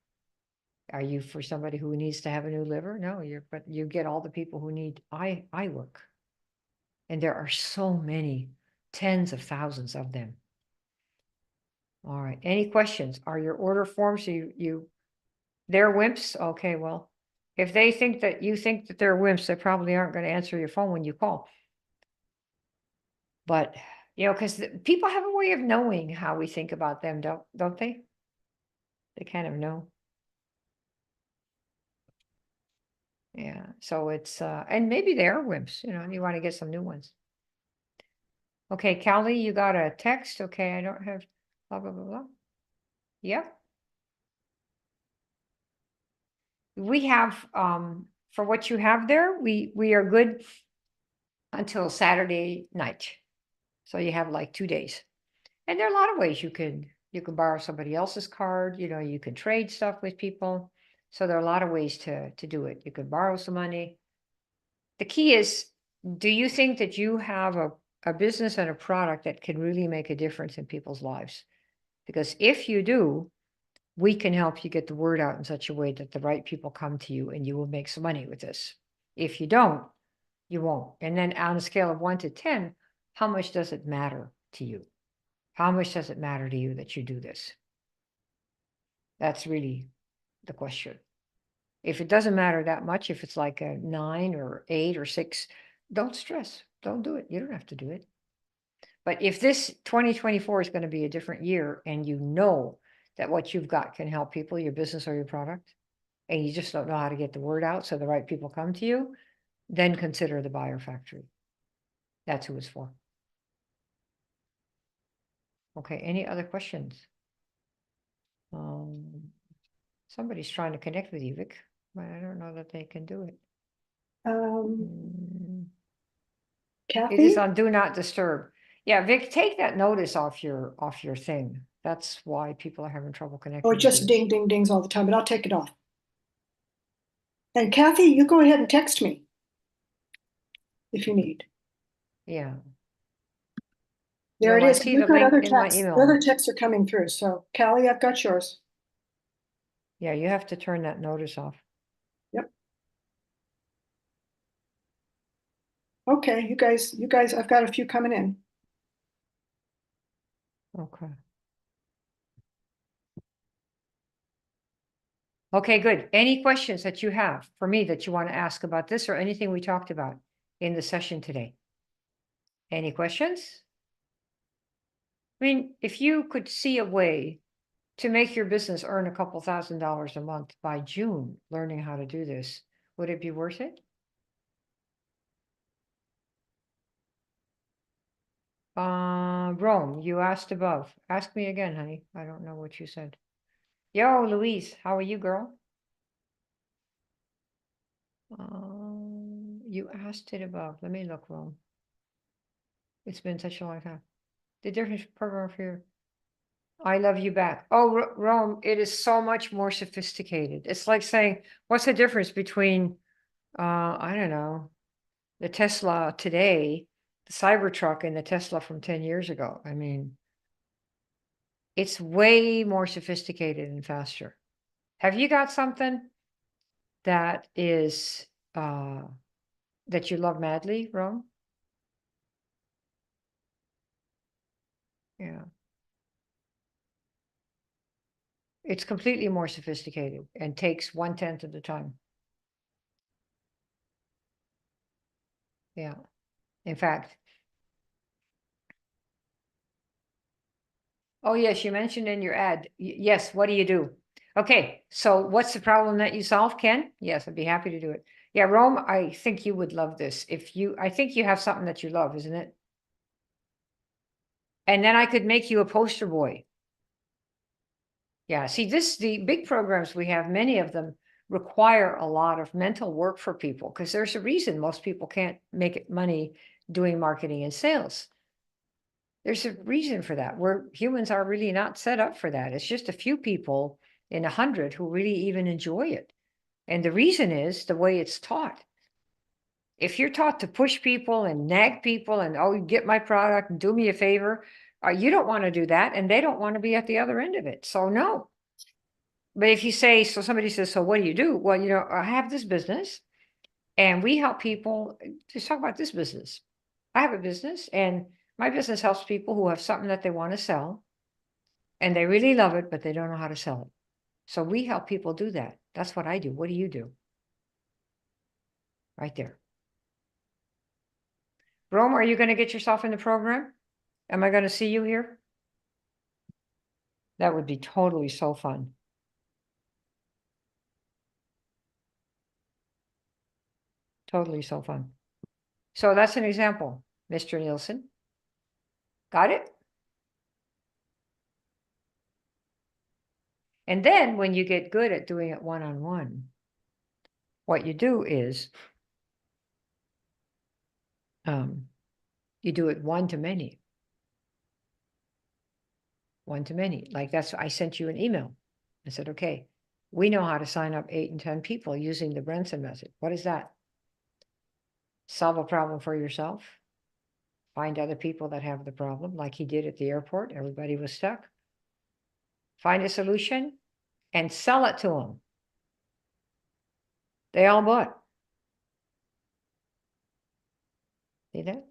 S2: Are you for somebody who needs to have a new liver? No, but you get all the people who need eye work. And there are so many, tens of thousands of them. All right. Any questions? Are your order forms, they're wimps? Okay, well, if they think that you think that they're wimps, they probably aren't going to answer your phone when you call. But, because people have a way of knowing how we think about them, don't they? They kind of know. Yeah. So it's, and maybe they are wimps, and you want to get some new ones. Okay, Callie, you got a text. Okay, I don't have blah, blah, blah, blah. Yeah. We have, for what you have there, we are good until Saturday night. So you have like 2 days. And there are a lot of ways you can borrow somebody else's card, you can trade stuff with people. So there are a lot of ways to do it. You could borrow some money. The key is, do you think that you have a business and a product that can really make a difference in people's lives? Because if you do, we can help you get the word out in such a way that the right people come to you and you will make some money with this. If you don't, you won't. And then on a scale of 1 to 10, how much does it matter to you? How much does it matter to you that you do this? That's really the question. If it doesn't matter that much, if it's like a 9 or 8 or 6, don't stress. Don't do it. You don't have to do it. But if this 2024 is going to be a different year and you know that what you've got can help people, your business or your product, and you just don't know how to get the word out so the right people come to you, then consider the Buyer Factory. That's who it's for. Okay, any other questions? Somebody's trying to connect with you, Vic, but I don't know that they can do it. It is
S1: Kathy?
S2: on Do Not Disturb. Yeah, Vic, take that notice off your thing. That's why people are having trouble connecting.
S1: Oh, it
S2: with
S1: just
S2: you.
S1: ding, ding, dings all the time, but I'll take it off. And Kathy, you go ahead and text me if you need.
S2: Yeah.
S1: There
S2: No,
S1: it
S2: I
S1: is.
S2: see
S1: We've
S2: the
S1: got
S2: link
S1: other
S2: in my
S1: texts.
S2: email.
S1: Other texts are coming through. So Callie, I've got yours.
S2: Yeah, you have to turn that notice off.
S1: Yep. Okay, you guys, I've got a few coming in.
S2: Okay. Okay, good. Any questions that you have for me that you want to ask about this or anything we talked about in the session today? Any questions? I mean, if you could see a way to make your business earn a couple $1,000s a month by June, learning how to do this, would it be worth it? Rome, you asked above. Ask me again, honey. I don't know what you said. Yo, Louise, how are you, girl? You asked it above. Let me look, Rome. It's been such a long time. The difference program here. I love you back. Oh, Rome, it is so much more sophisticated. It's like saying, what's the difference between, I don't know, the Tesla today, the Cybertruck, and the Tesla from 10 years ago? I mean, it's way more sophisticated and faster. Have you got something that is, that you love madly, Rome? Yeah. It's completely more sophisticated and takes 1/10 of the time. Yeah. In fact, oh yes, you mentioned in your ad. Yes, what do you do? Okay, so what's the problem that you solve, Ken? Yes, I'd be happy to do it. Yeah, Rome, I think you would love this. I think you have something that you love, isn't it? And then I could make you a poster boy. Yeah, see, the big programs we have, many of them require a lot of mental work for people because there's a reason most people can't make money doing marketing and sales. There's a reason for that. Humans are really not set up for that. It's just a few people in 100 who really even enjoy it. And the reason is the way it's taught. If you're taught to push people and nag people and, oh, get my product and do me a favor, you don't want to do that. And they don't want to be at the other end of it. So no. But if you say, so somebody says, so what do you do? Well, I have this business and we help people. Just talk about this business. I have a business and my business helps people who have something that they want to sell and they really love it, but they don't know how to sell it. So we help people do that. That's what I do. What do you do? Right there. Rome, are you going to get yourself in the program? Am I going to see you here? That would be totally so fun. Totally so fun. So that's an example, Mr. Nielsen. Got it? And then when you get good at doing it one-on-one, what you do is you do it one-to-many. One-to-many. Like I sent you an email. I said, okay, we know how to sign up 8 and 10 people using the Brenson method. What is that? Solve a problem for yourself. Find other people that have the problem, like he did at the airport. Everybody was stuck. Find a solution and sell it to them. They all bought. See that?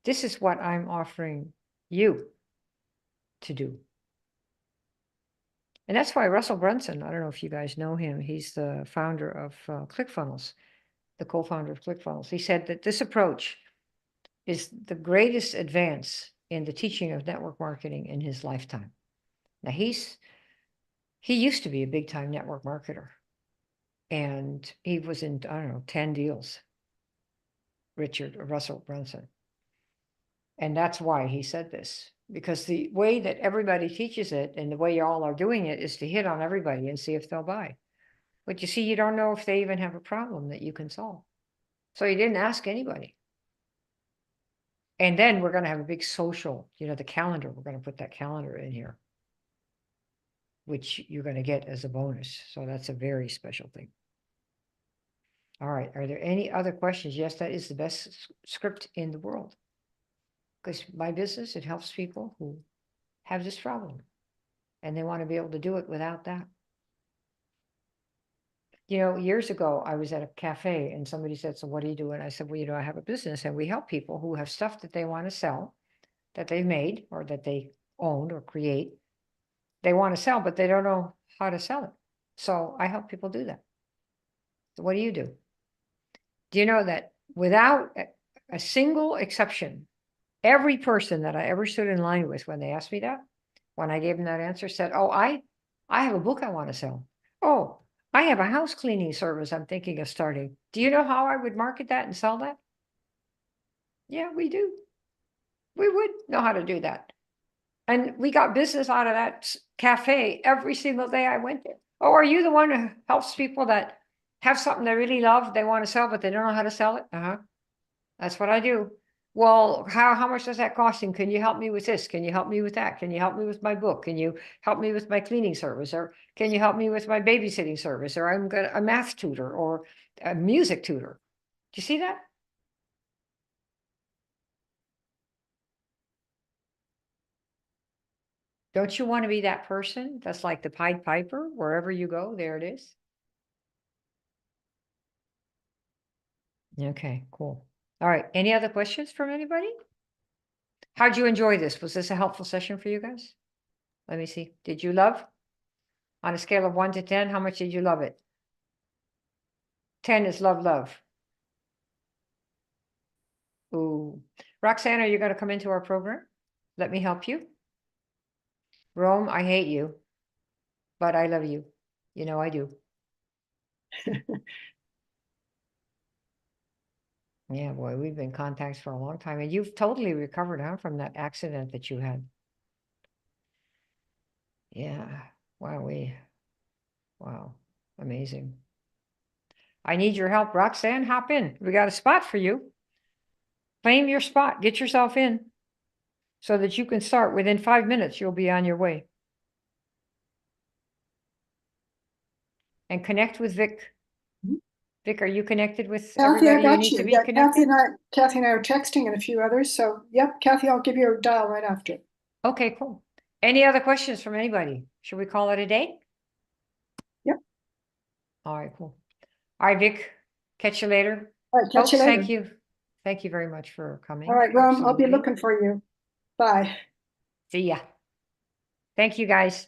S2: This is what I'm offering you to do. And that's why Russell Brunson, I don't know if you guys know him, he's the founder of ClickFunnels, the co-founder of ClickFunnels. He said that this approach is the greatest advance in the teaching of network marketing in his lifetime. Now he used to be a big time network marketer, and he was in, I don't know, 10 deals, Russell Brunson. And that's why he said this, because the way that everybody teaches it and the way you all are doing it is to hit on everybody and see if they'll buy. But you see, you don't know if they even have a problem that you can solve. So you didn't ask anybody. And then we're going to have a big social, the calendar, we're going to put that calendar in here, which you're going to get as a bonus. So that's a very special thing. All right. Are there any other questions? Yes, that is the best script in the world. Because my business, it helps people who have this problem. And they want to be able to do it without that. Years ago, I was at a cafe and somebody said, so what do you do? And I said, well, I have a business and we help people who have stuff that they want to sell, that they've made or that they own or create. They want to sell, but they don't know how to sell it. So I help people do that. So what do you do? Do you know that without a single exception, every person that I ever stood in line with when they asked me that, when I gave them that answer, said, oh, I have a book I want to sell. Oh, I have a house cleaning service I'm thinking of starting. Do you know how I would market that and sell that? Yeah, we do. We would know how to do that. And we got business out of that cafe every single day I went there. Oh, are you the one who helps people that have something they really love, they want to sell, but they don't know how to sell it? That's what I do. Well, how much does that cost? And can you help me with this? Can you help me with that? Can you help me with my book? Can you help me with my cleaning service? Or can you help me with my babysitting service? Or I'm a math tutor or a music tutor. Do you see that? Don't you want to be that person that's like the Pied Piper? Wherever you go, there it is. Okay, cool. All right. Any other questions from anybody? How'd you enjoy this? Was this a helpful session for you guys? Let me see. Did you love? On a scale of 1 to 10, how much did you love it? 10 is love, love. Ooh. Roxanne, are you going to come into our program? Let me help you. Rome, I hate you, but I love you. You know I do. Yeah, boy, we've been contacts for a long time, and you've totally recovered, huh, from that accident that you had. Yeah. Wow. Amazing. I need your help, Roxanne. Hop in. We got a spot for you. Claim your spot. Get yourself in so that you can start. Within 5 minutes, you'll be on your way. And connect with Vic. Vic, are you connected with
S1: Kathy, I
S2: everybody you
S1: got
S2: need
S1: you.
S2: to be
S1: Yeah,
S2: connected?
S1: Kathy and I are texting and a few others. So, yep, Kathy, I'll give you a dial right after.
S2: Okay, cool. Any other questions from anybody? Should we call it a day?
S1: Yep.
S2: All right, cool. All right, Vic, catch you later.
S1: All right, catch
S2: Folks,
S1: you later.
S2: thank you. Thank you very much for coming.
S1: All right, Rome, I'll be
S2: Absolutely.
S1: looking for you. Bye.
S2: See ya. Thank you, guys.